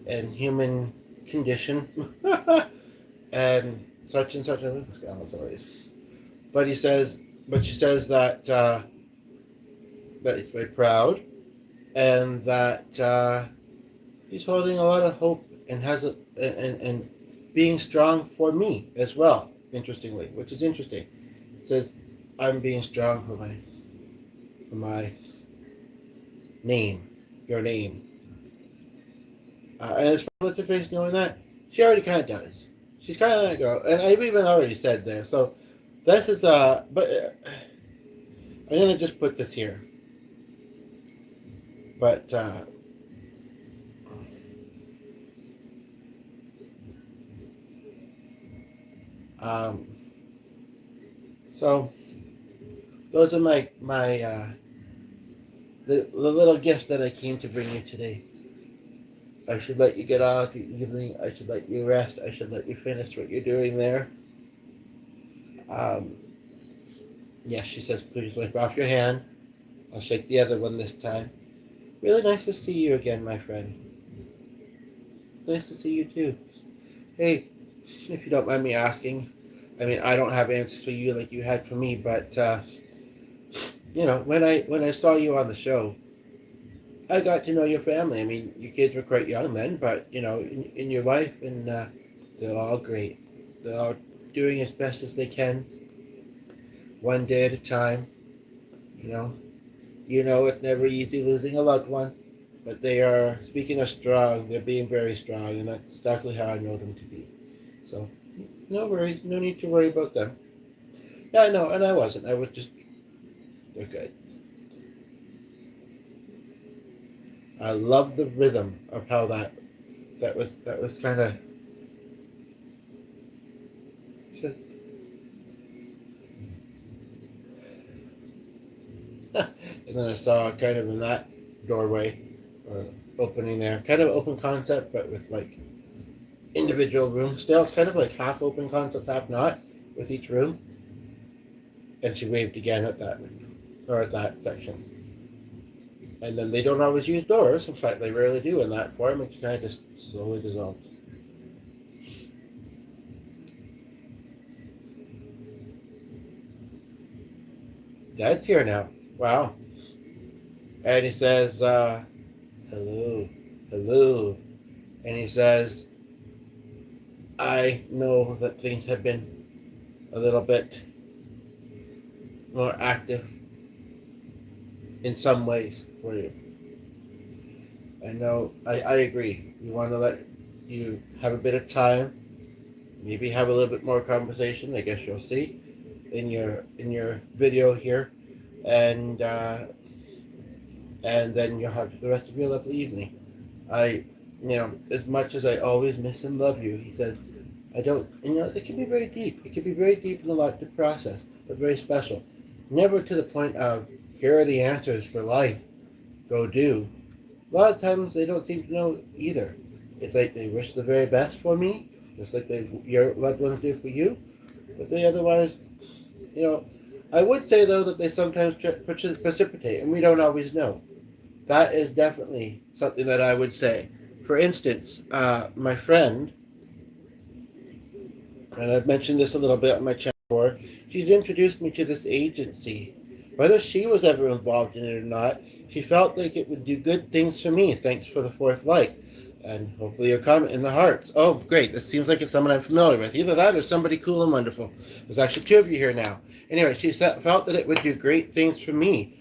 and human condition and such and such. But she says that that he's very proud and that he's holding a lot of hope and and being strong for me as well. Interestingly, which is interesting. It says, I'm being strong for my name, your name. And as far as her face knowing that, she already kind of does. She's kind of that girl. And I've even already said there. So this is, but I'm going to just put this here. But, so those are my the little gifts that I came to bring you today. I should let you get on with the evening. I should let you rest. I should let you finish what you're doing there. Um, yes, she says, please wipe off your hand. I'll shake the other one this time. Really nice to see you again, my friend. Nice to see you too. Hey, if you don't mind me asking, I mean, I don't have answers for you like you had for me, but you know, when I saw you on the show, I got to know your family. I mean, your kids were quite young then, but you know, in your wife, and they're all great. They're all doing as best as they can, one day at a time. You know, it's never easy losing a loved one, but they are, speaking of strong, they're being very strong, and that's exactly how I know them to be. So, no worries, no need to worry about them. Yeah, no, and I wasn't. I was just, they're good. I love the rhythm of how that was kind of. And then I saw kind of in that doorway or opening there, kind of open concept, but with like individual rooms still. It's kind of like half open concept, half not, with each room. And she waved again at that window, or at that section. And then they don't always use doors. In fact, they rarely do in that form. It kind of just slowly dissolves. Dad's here now. Wow. And he says, hello, hello. And he says, I know that things have been a little bit more active in some ways for you. I know, I agree. We want to let you have a bit of time, maybe have a little bit more conversation. I guess you'll see in your video here, and then you'll have the rest of your lovely evening. As much as I always miss and love you, he says, I don't, it can be very deep. It can be very deep and a lot to process, but very special. Never to the point of, here are the answers for life, go do. A lot of times they don't seem to know either. It's like they wish the very best for me, just like your loved ones do for you, but they otherwise, I would say though that they sometimes precipitate, and we don't always know. That is definitely something that I would say. For instance, my friend, and I've mentioned this a little bit on my channel before, she's introduced me to this agency. Whether she was ever involved in it or not, she felt like it would do good things for me. Thanks for the fourth like. And hopefully a comment in the hearts. Oh, great. This seems like it's someone I'm familiar with. Either that or somebody cool and wonderful. There's actually two of you here now. Anyway, she felt that it would do great things for me.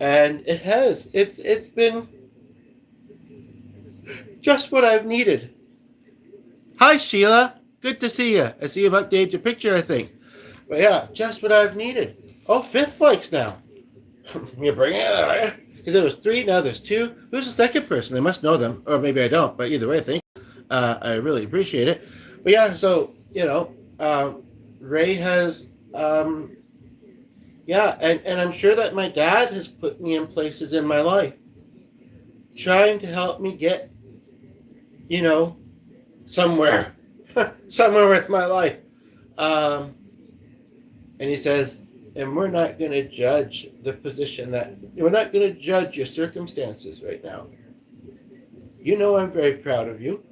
And it has. It's been just what I've needed. Hi, Sheila. Good to see you. I see you've updated your picture, I think. But yeah, just what I've needed. Oh, fifth likes now. You bring it? Because there was three, now there's two. Who's the second person? I must know them. Or maybe I don't, but either way, I think. I really appreciate it. But yeah, so, Ray has, and I'm sure that my dad has put me in places in my life trying to help me get, somewhere. Somewhere with my life. And he says, and we're not going to judge the position we're not going to judge your circumstances right now. I'm very proud of you.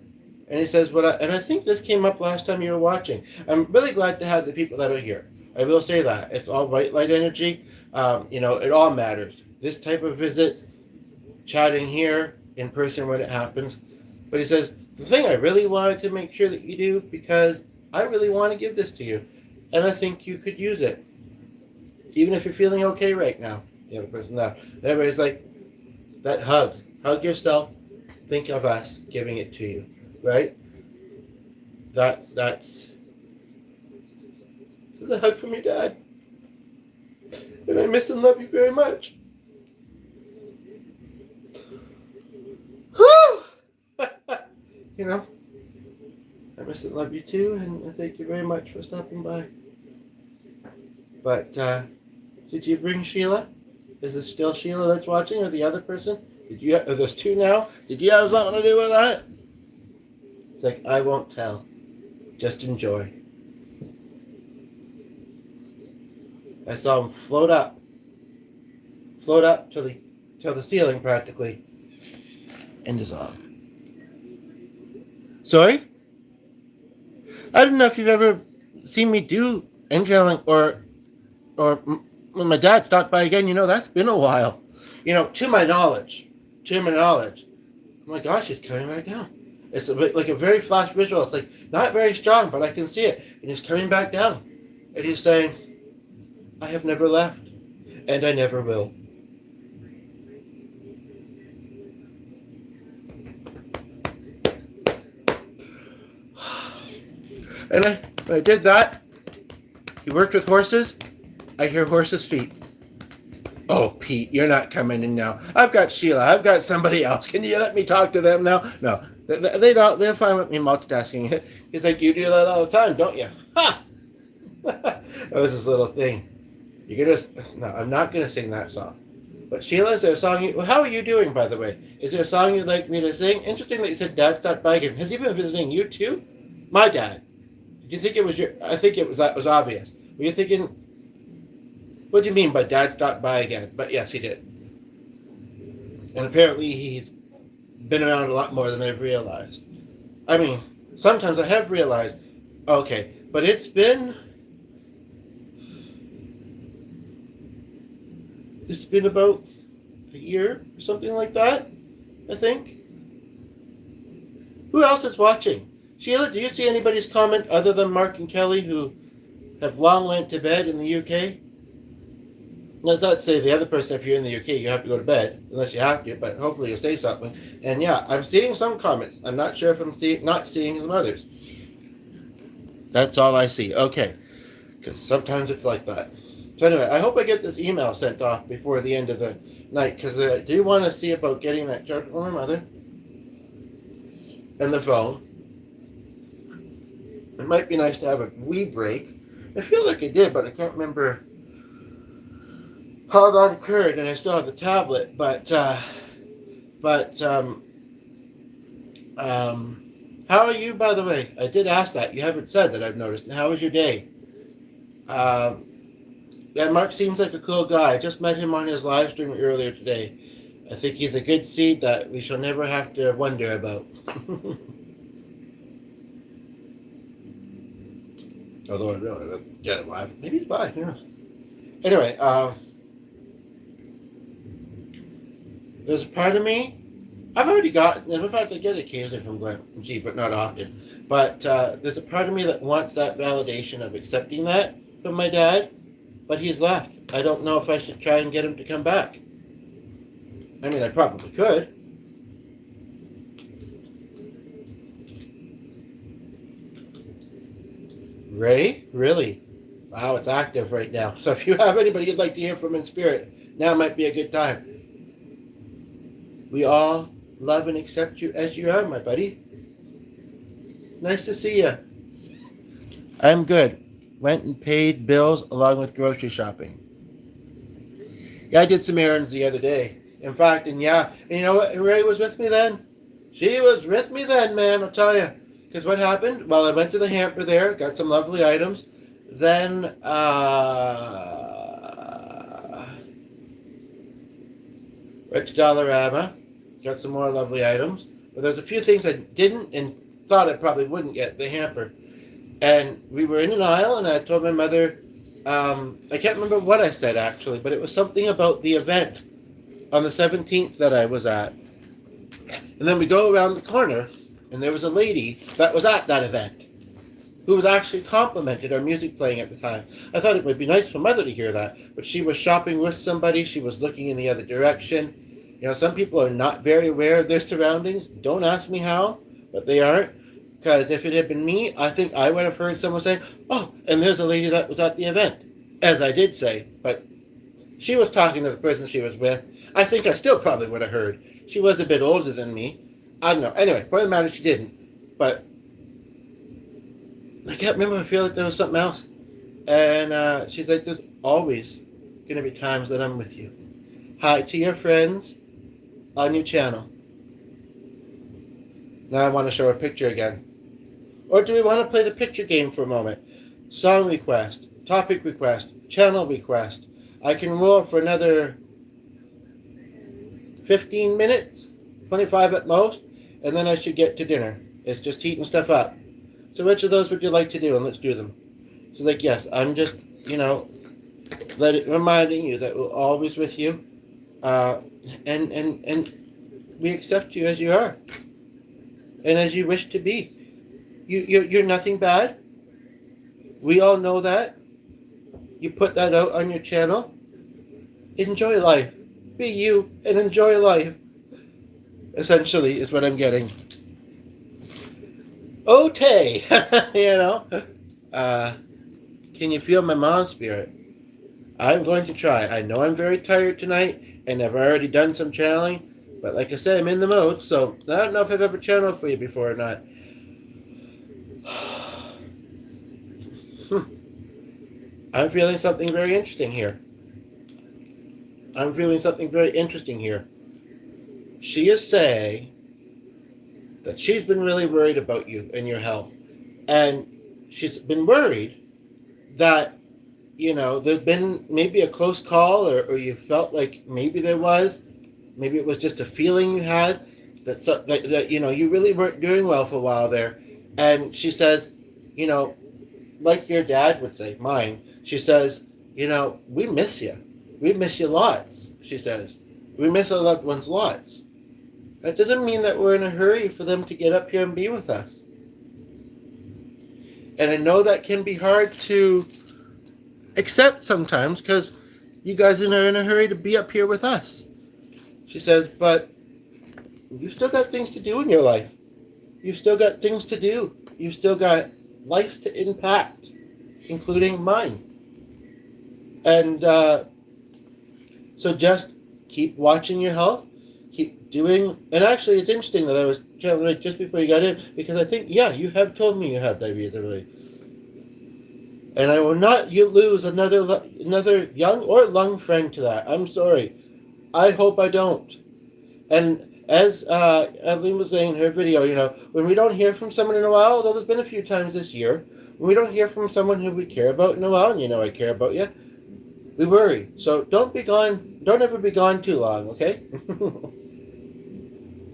And he says, and I think this came up last time you were watching. I'm really glad to have the people that are here. I will say that. It's all white light energy. It all matters. This type of visit, chatting here, in person when it happens. But he says, the thing I really wanted to make sure that you do, because I really want to give this to you. And I think you could use it. Even if you're feeling okay right now. The other person now. Everybody's like, that hug. Hug yourself. Think of us giving it to you. Right? That's this is a hug from your dad. And I miss and love you very much. I miss and love you too, and I thank you very much for stopping by. But did you bring Sheila? Is it still Sheila that's watching, or the other person? There's two now. Did you have something to do with that? It's like, I won't tell. Just enjoy. I saw him float up to the ceiling practically, and dissolve. Sorry? I don't know if you've ever seen me do angeling or when my dad stopped by again. That's been a while. To my knowledge. Oh my gosh, he's coming back down. It's a bit like a very flash visual. It's like not very strong, but I can see it. And he's coming back down. And he's saying, I have never left, and I never will. And I did that. He worked with horses. I hear horses' feet. Oh, Pete, you're not coming in now. I've got Sheila. I've got somebody else. Can you let me talk to them now? No, they don't. They're fine with me multitasking. He's like, you do that all the time, don't you? Ha! That was this little thing. No, I'm not gonna sing that song. But Sheila, is there a song? How are you doing, by the way? Is there a song you'd like me to sing? Interesting that you said Dad stopped by again. Has he been visiting you too? My dad. Did you think it was your? I think that was obvious. Were you thinking? What do you mean by Dad stopped by again? But yes, he did. And apparently he's been around a lot more than I've realized. I mean, sometimes I have realized, okay, but it's been about a year or something like that, I think. Who else is watching? Sheila, do you see anybody's comment other than Mark and Kelly who have long went to bed in the UK? Let's not say the other person, if you're in the UK, you have to go to bed, unless you have to, but hopefully you'll say something. And yeah, I'm seeing some comments. I'm not sure if I'm not seeing some others. That's all I see. Okay. Because sometimes it's like that. So anyway, I hope I get this email sent off before the end of the night, because I do want to see about getting that charge from my mother and the phone. It might be nice to have a wee break. I feel like I did, but I can't remember how that occurred, and I still have the tablet. But how are you, by the way? I did ask that. You haven't said that, I've noticed. How was your day? Yeah, Mark seems like a cool guy. I just met him on his live stream earlier today. I think he's a good seed that we shall never have to wonder about. Although I really don't get it live. Maybe he's by. Who knows? Anyway, there's a part of me. I've already gotten, in fact, I get it occasionally from Glenn G, but not often. But there's a part of me that wants that validation of accepting that from my dad, but he's left. I don't know if I should try and get him to come back. I mean, I probably could. Ray? Really? Wow, it's active right now. So if you have anybody you'd like to hear from in spirit, now might be a good time. We all love and accept you as you are, my buddy. Nice to see you. I'm good. Went and paid bills along with grocery shopping. Yeah, I did some errands the other day. In fact, and you know what? Ray was with me then. She was with me then, man, I'll tell you. Because what happened? Well, I went to the hamper there, got some lovely items. Then, went to Dollarama, got some more lovely items. But there's a few things I didn't and thought I probably wouldn't get, the hamper. And we were in an aisle, and I told my mother, I can't remember what I said actually, but it was something about the event on the 17th that I was at. And then we go around the corner, and there was a lady that was at that event who was actually complimented our music playing at the time. I thought it would be nice for Mother to hear that, but she was shopping with somebody. She was looking in the other direction. You know, some people are not very aware of their surroundings. Don't ask me how, but they aren't. Because if it had been me, I think I would have heard someone say, oh, and there's a lady that was at the event. As I did say, but she was talking to the person she was with. I think I still probably would have heard. She was a bit older than me. I don't know. Anyway, for the matter, she didn't. But I can't remember. I feel like there was something else. And she's like, there's always going to be times that I'm with you. Hi to your friends. on your channel. Now I want to show a picture again. Or do we want to play the picture game for a moment? Song request, topic request, channel request. I can roll for another 15 minutes, 25 at most, and then I should get to dinner. It's just heating stuff up. So which of those would you like to do? And let's do them. So like, yes, I'm just, reminding you that we're always with you. And we accept you as you are. And as you wish to be. You're nothing bad. We all know that. You put that out on your channel. Enjoy life. Be you and enjoy life. Essentially is what I'm getting. Ote! Can you feel my mom spirit? I'm going to try. I know I'm very tired tonight, and I've already done some channeling, but like I said, I'm in the mode, so I don't know if I've ever channeled for you before or not. I'm feeling something very interesting here. She is saying that she's been really worried about you and your health. And she's been worried that, there's been maybe a close call or you felt like maybe there was. Maybe it was just a feeling you had that you really weren't doing well for a while there. And she says, like your dad would say, mine, she says, we miss you. We miss you lots, she says. We miss our loved ones lots. That doesn't mean that we're in a hurry for them to get up here and be with us. And I know that can be hard to accept sometimes because you guys are in a hurry to be up here with us. She says, but you've still got things to do in your life. You've still got things to do. You've still got life to impact, including mine. And so just keep watching your health. Keep doing, and actually it's interesting that I was channeling just before you got in, because I think, you have told me you have diabetes, I believe. And I will not lose another young or lung friend to that. I'm sorry. I hope I don't. And as Eileen was saying in her video, when we don't hear from someone in a while, although there's been a few times this year, when we don't hear from someone who we care about in a while, and I care about you, we worry. So don't ever be gone too long, okay?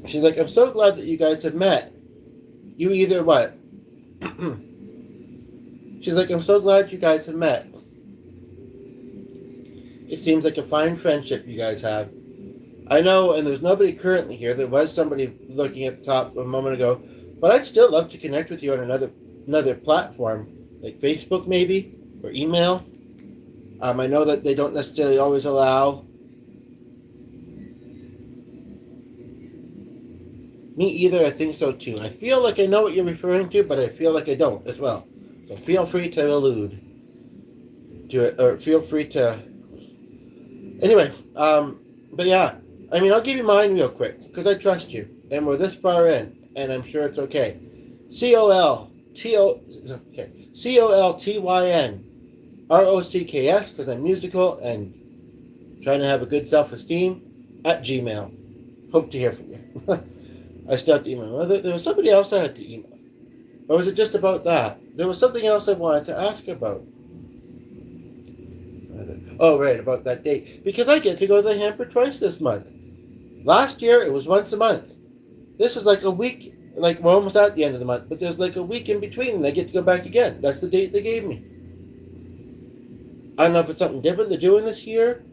She's like, I'm so glad that you guys have met. You either what? She's like, I'm so glad you guys have met. It seems like a fine friendship you guys have. I know, and there's nobody currently here. There was somebody looking at the top a moment ago, but I'd still love to connect with you on another platform, like Facebook maybe, or email. I know that they don't necessarily always allow. Me either, I think so too. I feel like I know what you're referring to, but I feel like I don't as well. So feel free to allude to it, or feel free to... Anyway, but yeah, I'll give you mine real quick, because I trust you, and we're this far in, and I'm sure it's okay. COLTYNROCKS, because I'm musical and trying to have a good self-esteem, @Gmail. Hope to hear from you. I still have to email. Well, there was somebody else I had to email. Or was it just about that? There was something else I wanted to ask about. Oh, right, about that date. Because I get to go to the hamper twice this month. Last year, it was once a month. This is like a week, we're almost at the end of the month, but there's like a week in between, and I get to go back again. That's the date they gave me. I don't know if it's something different they're doing this year,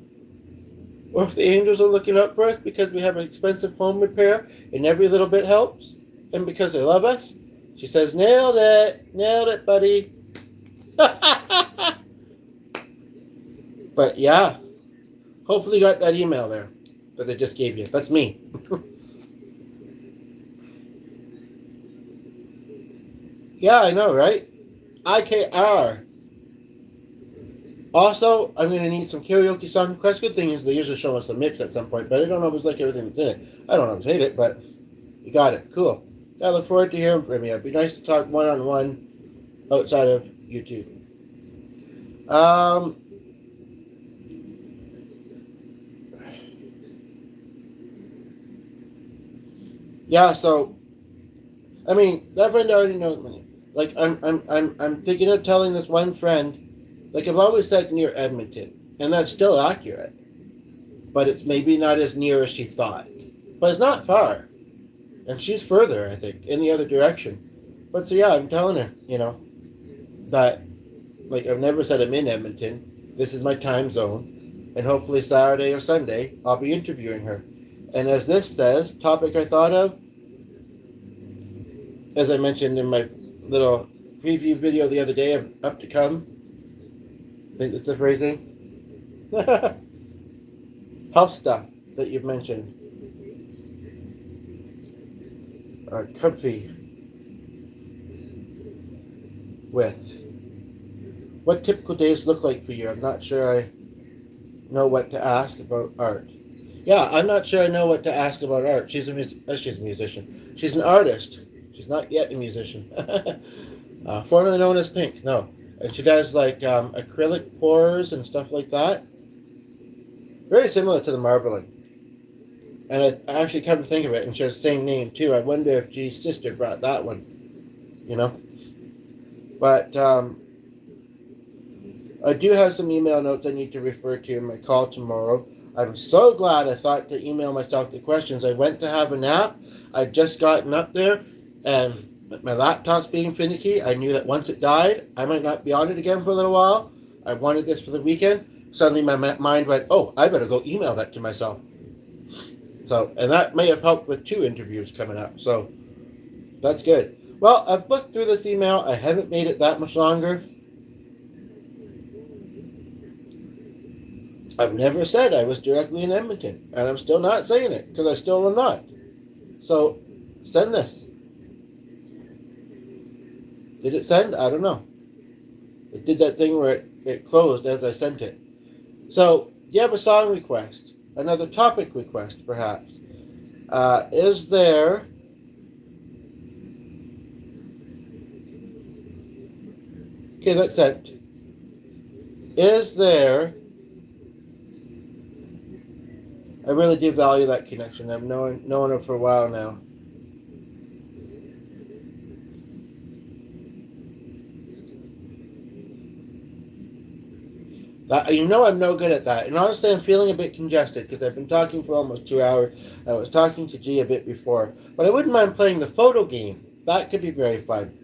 or if the angels are looking up for us because we have an expensive home repair, and every little bit helps, and because they love us. She says, nailed it, buddy. But yeah, hopefully you got that email there that I just gave you. That's me. Yeah, I know, right? IKR. Also, I'm going to need some karaoke song requests. Good thing is they usually show us a mix at some point, but I don't know if it's like everything that's in it. I don't always hate it, but you got it. Cool. I look forward to hearing from you. It'd be nice to talk one-on-one outside of YouTube. yeah, so I mean, that friend already knows me. Like, I'm thinking of telling this one friend, like I've always said, near Edmonton, and that's still accurate. But it's maybe not as near as she thought. But it's not far, and she's further, I think, in the other direction. But so yeah, I'm telling her, that like I've never said I'm in Edmonton. This is my time zone, and hopefully Saturday or Sunday I'll be interviewing her. And as this says, topic I thought of, as I mentioned in my little preview video the other day of Up to Come. I think that's the phrasing. Health stuff that you've mentioned are comfy with. What typical days look like for you? I'm not sure I know what to ask about art. Yeah, I'm not sure I know what to ask about art. She's a musician. She's an artist. She's not yet a musician. Formerly known as Pink. No. And she does like acrylic pours and stuff like that. Very similar to the marbling. And I actually come to think of it, and she has the same name too. I wonder if G's sister brought that one. But I do have some email notes I need to refer to in my call tomorrow. I'm so glad I thought to email myself the questions. I went to have a nap. I'd just gotten up there, and my laptop's being finicky. I knew that once it died, I might not be on it again for a little while. I wanted this for the weekend. Suddenly my mind went, oh, I better go email that to myself. So, and that may have helped with 2 interviews coming up. So, that's good. Well, I've looked through this email. I haven't made it that much longer. I've never said I was directly in Edmonton, and I'm still not saying it, because I still am not. So, send this. Did it send? I don't know. It did that thing where it closed as I sent it. So, do you have a song request? Another topic request, perhaps? Is there... Okay, that's sent. Is there... I really do value that connection. I've known her for a while now. I'm no good at that. And honestly, I'm feeling a bit congested because I've been talking for almost 2 hours. I was talking to G a bit before. But I wouldn't mind playing the photo game. That could be very fun.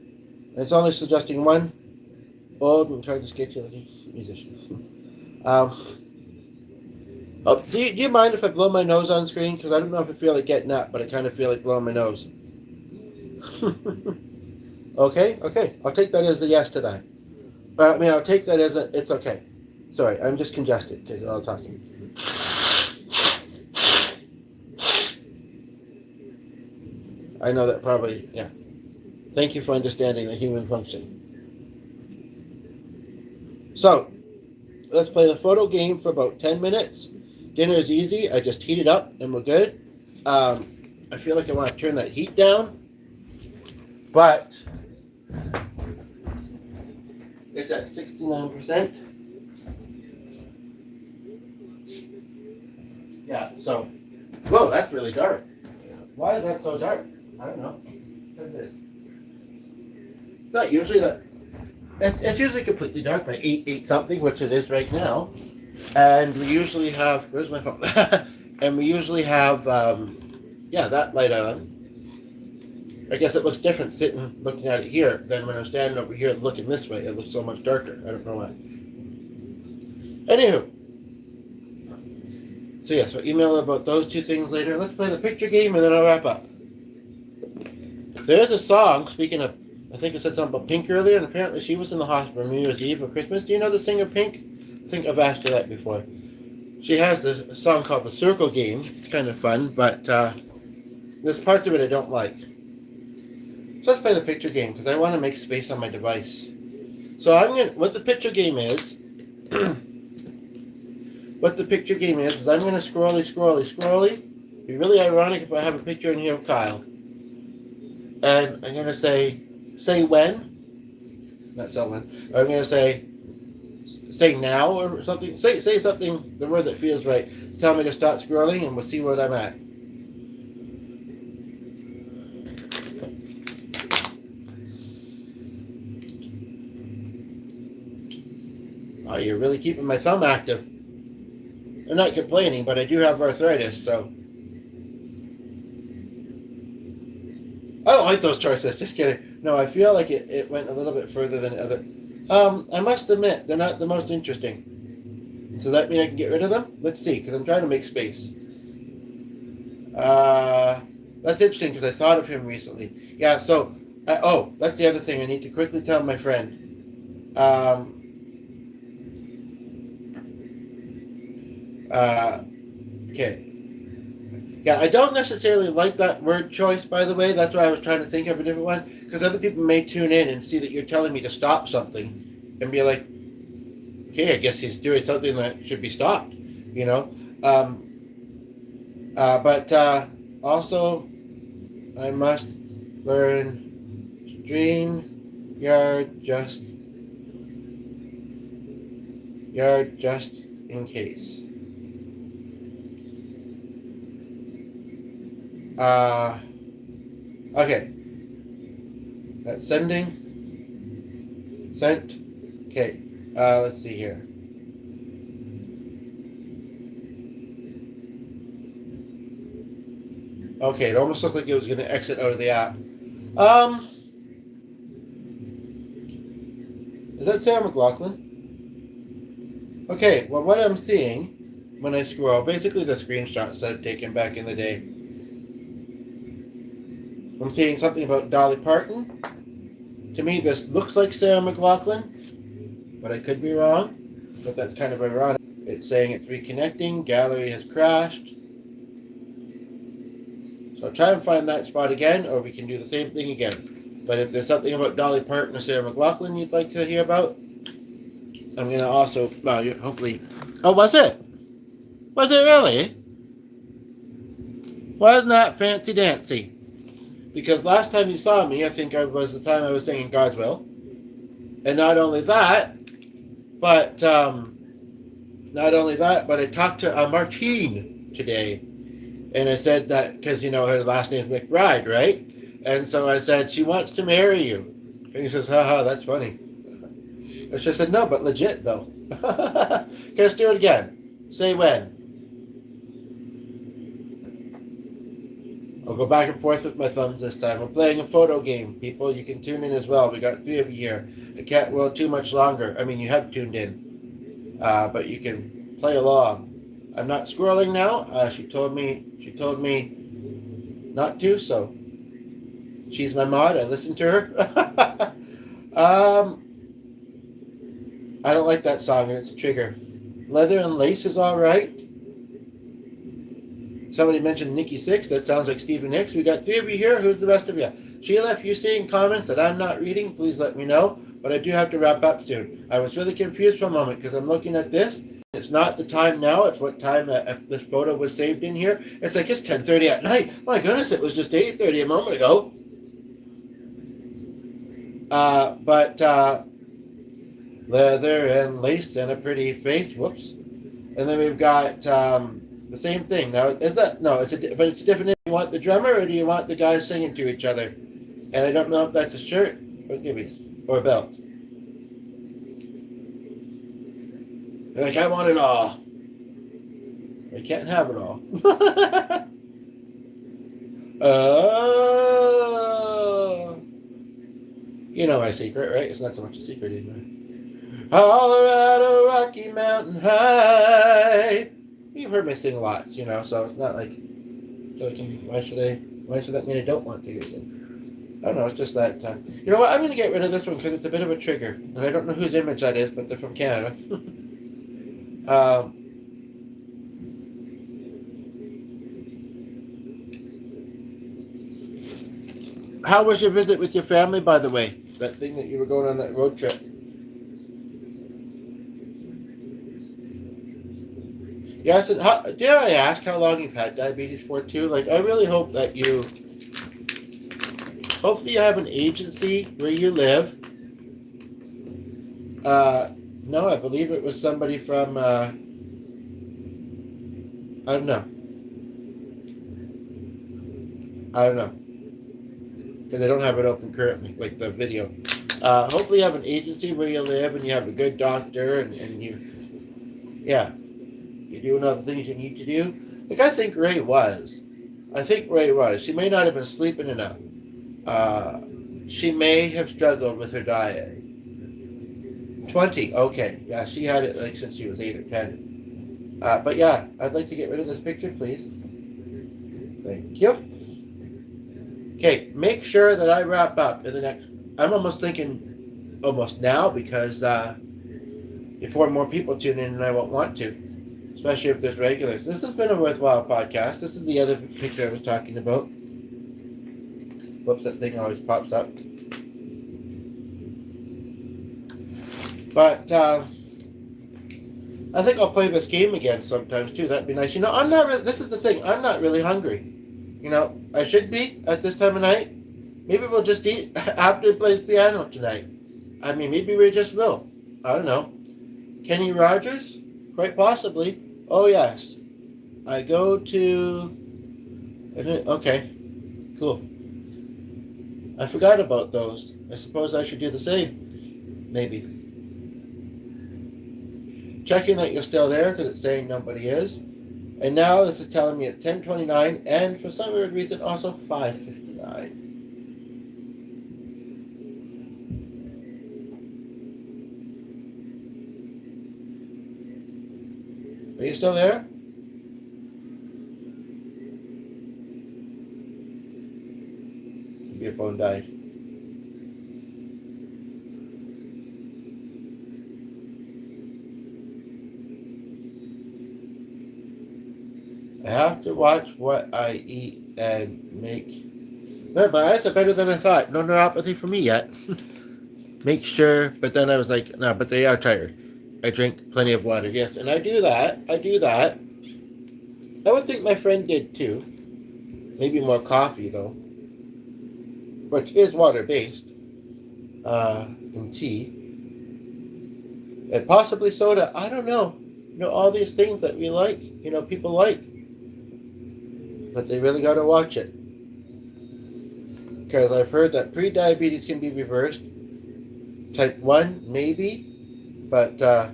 And it's only suggesting one old and kind of sketchy musician. Do you mind if I blow my nose on screen? Because I don't know if I feel like getting up, but I kind of feel like blowing my nose. Okay. I'll take that as a yes to that. I'll take that as it's okay. Sorry, I'm just congested because I'm all talking. I know that probably, yeah. Thank you for understanding the human function. So, let's play the photo game for about 10 minutes. Dinner is easy. I just heat it up and we're good. I feel like I want to turn that heat down. But it's at 69%. Yeah, so, whoa, that's really dark. Why is that so dark? I don't know. What is this? Not usually that. It's usually completely dark by 8 something, which it is right now. And we usually have, where's my phone? And we usually have, that light on. I guess it looks different looking at it here than when I'm standing over here looking this way. It looks so much darker. I don't know why. Anywho. So yes, we'll email about those 2 things later. Let's play the picture game and then I'll wrap up. There is a song, speaking of, I think I said something about Pink earlier, and apparently she was in the hospital New Year's Eve or Christmas. Do you know the singer Pink? I think I've asked her that before. She has a song called The Circle Game. It's kind of fun, but there's parts of it I don't like. So let's play the picture game, because I want to make space on my device. So what the picture game is, I'm going to scrolly. It'd be really ironic if I have a picture in here of Kyle. And I'm going to say when. Not so when. I'm going to say now or something. Say something, the word that feels right. Tell me to start scrolling and we'll see what I'm at. Oh, you're really keeping my thumb active. I'm not complaining, but I do have arthritis, so. I don't like those choices. Just kidding. No, I feel like it went a little bit further than other. I must admit, they're not the most interesting. Does that mean I can get rid of them? Let's see, because I'm trying to make space. That's interesting because I thought of him recently. Yeah, so, oh, that's the other thing I need to quickly tell my friend. Okay. Yeah, I don't necessarily like that word choice, by the way. That's why I was trying to think of a different one. Because other people may tune in and see that you're telling me to stop something and be like, okay, I guess he's doing something that should be stopped, you know? But also, I must learn StreamYard just in case. Okay. That's sending. Sent. Okay. Let's see here. Okay, it almost looked like it was going to exit out of the app. Is that Sarah McLachlan? Okay, well, what I'm seeing when I scroll, basically the screenshots that I've taken back in the day, I'm seeing something about Dolly Parton. To me, this looks like Sarah McLachlan, but I could be wrong. But that's kind of ironic. It's saying it's reconnecting. Gallery has crashed. So I'll try and find that spot again, or we can do the same thing again. But if there's something about Dolly Parton or Sarah McLachlan you'd like to hear about, I'm going to also, well, hopefully... Oh, was it? Was it really? Wasn't that fancy dancy? Because last time you saw me, I think it was the time I was singing God's Will. And not only that, but I talked to Martine today. And I said that, because, you know, her last name is McBride, right? And so I said, she wants to marry you. And he says, haha, that's funny. I just said, no, but legit, though. Okay, let's do it again. Say when. I'll go back and forth with my thumbs this time. I'm playing a photo game, people. You can tune in as well. We got 3 of you here. I can't will too much longer. I mean, you have tuned in. But you can play along. I'm not scrolling now. She told me not to, so she's my mod. I listen to her. I don't like that song, and it's a trigger. Leather and Lace is all right. Somebody mentioned Nikki Sixx. That sounds like Stephen Hicks. We got 3 of you here. Who's the rest of you? Sheila, if you're seeing comments that I'm not reading, please let me know. But I do have to wrap up soon. I was really confused for a moment because I'm looking at this. It's not the time now. It's what time this photo was saved in here. It's like it's 10:30 at night. My goodness, it was just 8:30 a moment ago. But leather and lace and a pretty face. Whoops. And then we've got the same thing. Now, is that no? It's a different. Do you want the drummer or do you want the guys singing to each other? And I don't know if that's a shirt or a belt. They're like, I want it all. I can't have it all. Oh. You know my secret, right? It's not so much a secret anyway. Colorado Rocky Mountain High. You've heard me sing lots, you know, so it's not like, why should that mean I don't want to use it? I don't know, it's just that, you know what, I'm going to get rid of this one because it's a bit of a trigger. And I don't know whose image that is, but they're from Canada. How was your visit with your family, by the way? That thing that you were going on that road trip. Yes, dare I ask how long you've had diabetes for too? Like, I really hope that hopefully you have an agency where you live. No, I believe it was somebody from, I don't know. Because I don't have it open currently, like the video. hopefully you have an agency where you live and you have a good doctor and you're doing all the things you need to do. Like I think Ray was. She may not have been sleeping enough. She may have struggled with her diet. 20, okay. Yeah, she had it like since she was 8 or 10. But yeah, I'd like to get rid of this picture, please. Thank you. Okay, make sure that I wrap up in the next... I'm almost thinking almost now because before more people tune in and I won't want to, especially if there's regulars. This has been a worthwhile podcast. This is the other picture I was talking about. Whoops, that thing always pops up. But I think I'll play this game again sometimes too. That'd be nice. I'm not really, this is the thing, I'm not really hungry. I should be at this time of night. Maybe we'll just eat after he plays piano tonight. I mean, maybe we just will. I don't know. Kenny Rogers? Quite possibly. Oh, yes. I go to... Okay. Cool. I forgot about those. I suppose I should do the same. Maybe. Checking that you're still there because it's saying nobody is. And now this is telling me it's 10:29 and for some weird reason also 5:59. Are you still there? Maybe your phone died. I have to watch what I eat and make... Man, my eyes are better than I thought. No neuropathy for me yet. Make sure, but then I was like, no, but they are tired. I drink plenty of water, yes, and I do that. I would think my friend did too. Maybe more coffee though, which is water-based, and tea, and possibly soda. I don't know. All these things that we like, people like. But they really got to watch it. Because I've heard that pre-diabetes can be reversed. Type 1, maybe. But, as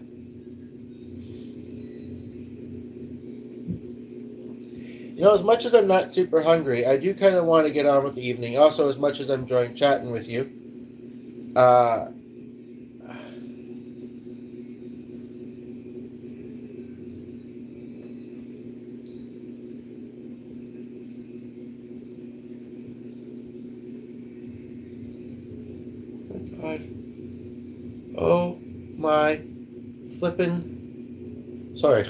much as I'm not super hungry, I do kind of want to get on with the evening. Also, as much as I'm enjoying chatting with you. Oh my flippin'... Sorry.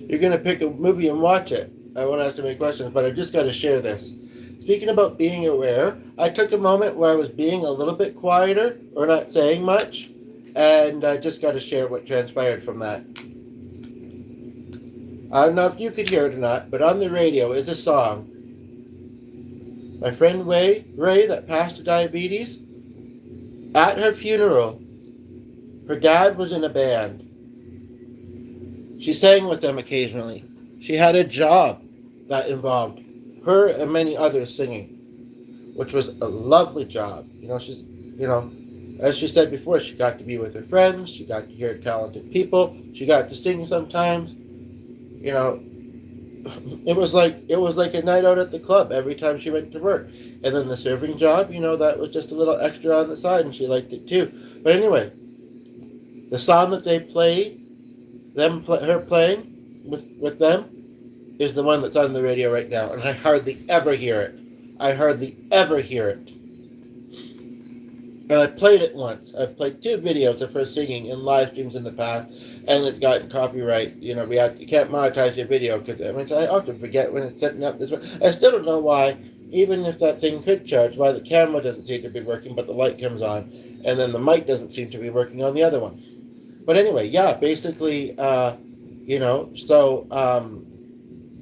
You're going to pick a movie and watch it. I won't ask too many questions, but I just got to share this. Speaking about being aware, I took a moment where I was being a little bit quieter or not saying much, and I just got to share what transpired from that. I don't know if you could hear it or not, but on the radio is a song. My friend Ray, that passed to diabetes, at her funeral, her dad was in a band. She sang with them occasionally. She had a job that involved her and many others singing, which was a lovely job. She's, as she said before, she got to be with her friends. She got to hear talented people. She got to sing sometimes. It was like a night out at the club every time she went to work. And then the serving job, that was just a little extra on the side, and she liked it too. But anyway, the song that they played, her playing with them, is the one that's on the radio right now, and I hardly ever hear it. And I played it once. I've played 2 videos of her singing in live streams in the past, and it's gotten copyright. You can't monetize your video because I often forget when it's setting up this way. I still don't know why, even if that thing could charge, why the camera doesn't seem to be working, but the light comes on, and then the mic doesn't seem to be working on the other one. But anyway, basically, so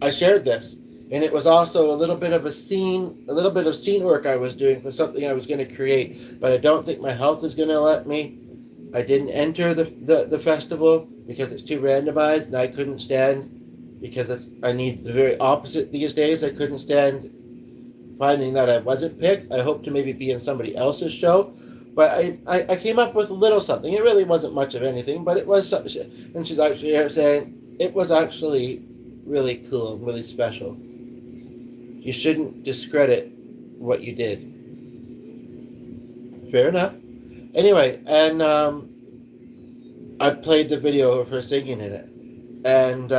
I shared this, And it was also a little bit of scene work I was doing for something I was going to create, but I don't think my health is going to let me. I didn't enter the festival because it's too randomized, and I couldn't stand, because I need the very opposite these days. I couldn't stand finding that I wasn't picked. I hope to maybe be in somebody else's show, but I came up with a little something. It really wasn't much of anything, but it was something. And she's actually saying it was actually really cool, really special. You shouldn't discredit what you did. Fair enough. Anyway, and I played the video of her singing in it, and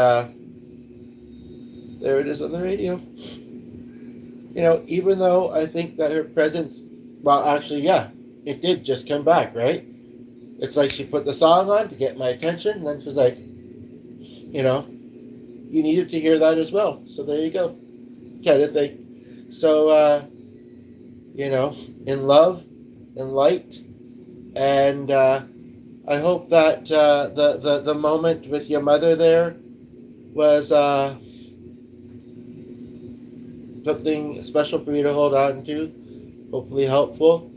there it is on the radio. You know, even though I think that her presence, well, actually, yeah, it did just come back, right? It's like she put the song on to get my attention, and then she's like, you know, you needed to hear that as well. So there you go, kind of thing. So, you know, in love, in light, and I hope that the moment with your mother there was something special for you to hold on to, hopefully helpful.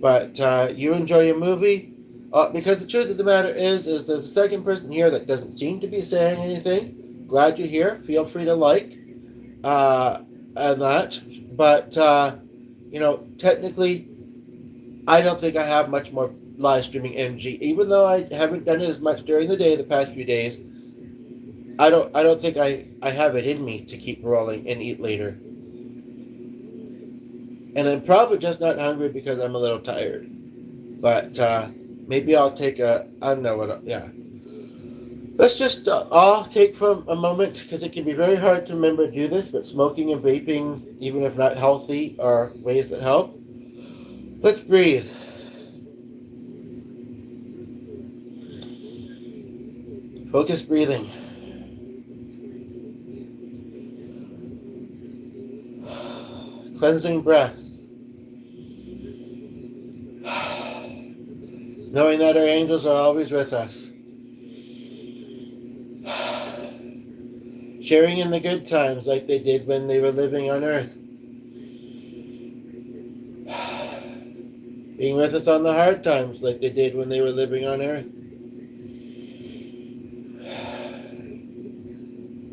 But you enjoy your movie, because the truth of the matter is there's a second person here that doesn't seem to be saying anything. Glad you're here. Feel free to like and that. But you know, technically, I don't think I have much more live streaming MG, even though I haven't done it as much during the day the past few days. I don't think I have it in me to keep rolling and eat later. And I'm probably just not hungry because I'm a little tired. But maybe I'll take I don't know what, yeah. Let's just all take from a moment, because it can be very hard to remember to do this, but smoking and vaping, even if not healthy, are ways that help. Let's breathe. Focus breathing. Cleansing breaths. Knowing that our angels are always with us. Sharing in the good times like they did when they were living on earth. Being with us on the hard times like they did when they were living on earth.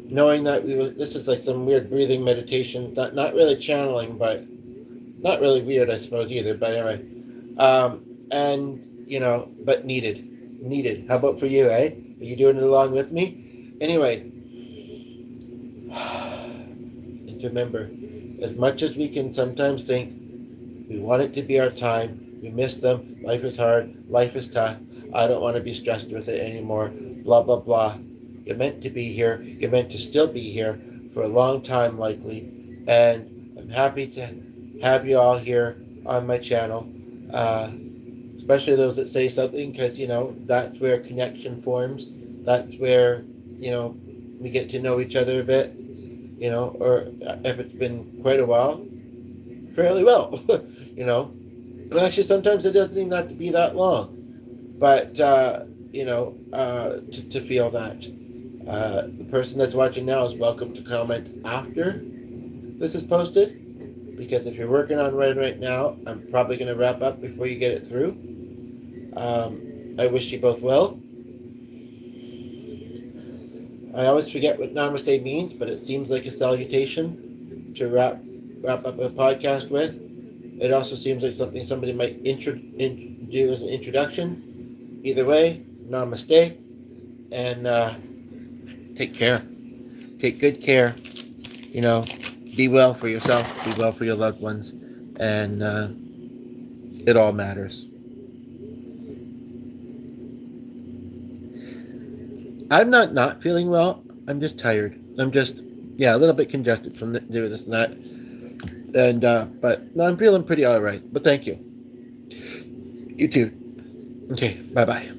Knowing that this is like some weird breathing meditation, not really channeling, but not really weird, I suppose, either, but anyway. And, you know, but needed. How about for you, eh? Are you doing it along with me? Anyway, and to remember, as much as we can sometimes think we want it to be our time, we miss them, life is hard, life is tough, I don't want to be stressed with it anymore, blah, blah, blah. You're meant to be here. You're meant to still be here for a long time, likely. And I'm happy to have you all here on my channel, especially those that say something, because, you know, that's where connection forms. That's where, you know, we get to know each other a bit, you know, or if it's been quite a while, fairly well, you know. And actually, sometimes it doesn't even have to be that long. But, you know, to feel that. The person that's watching now is welcome to comment after this is posted, because if you're working on right now, I'm probably going to wrap up before you get it through. I wish you both well. I always forget what Namaste means, but it seems like a salutation to wrap up a podcast with. It also seems like something somebody might do as an introduction. Either way, Namaste, and take care. Take good care. You know, be well for yourself, be well for your loved ones, and it all matters. I'm not feeling well. I'm just tired. I'm just, a little bit congested from doing this and that. And, but no, I'm feeling pretty all right. But thank you. You too. Okay, bye-bye.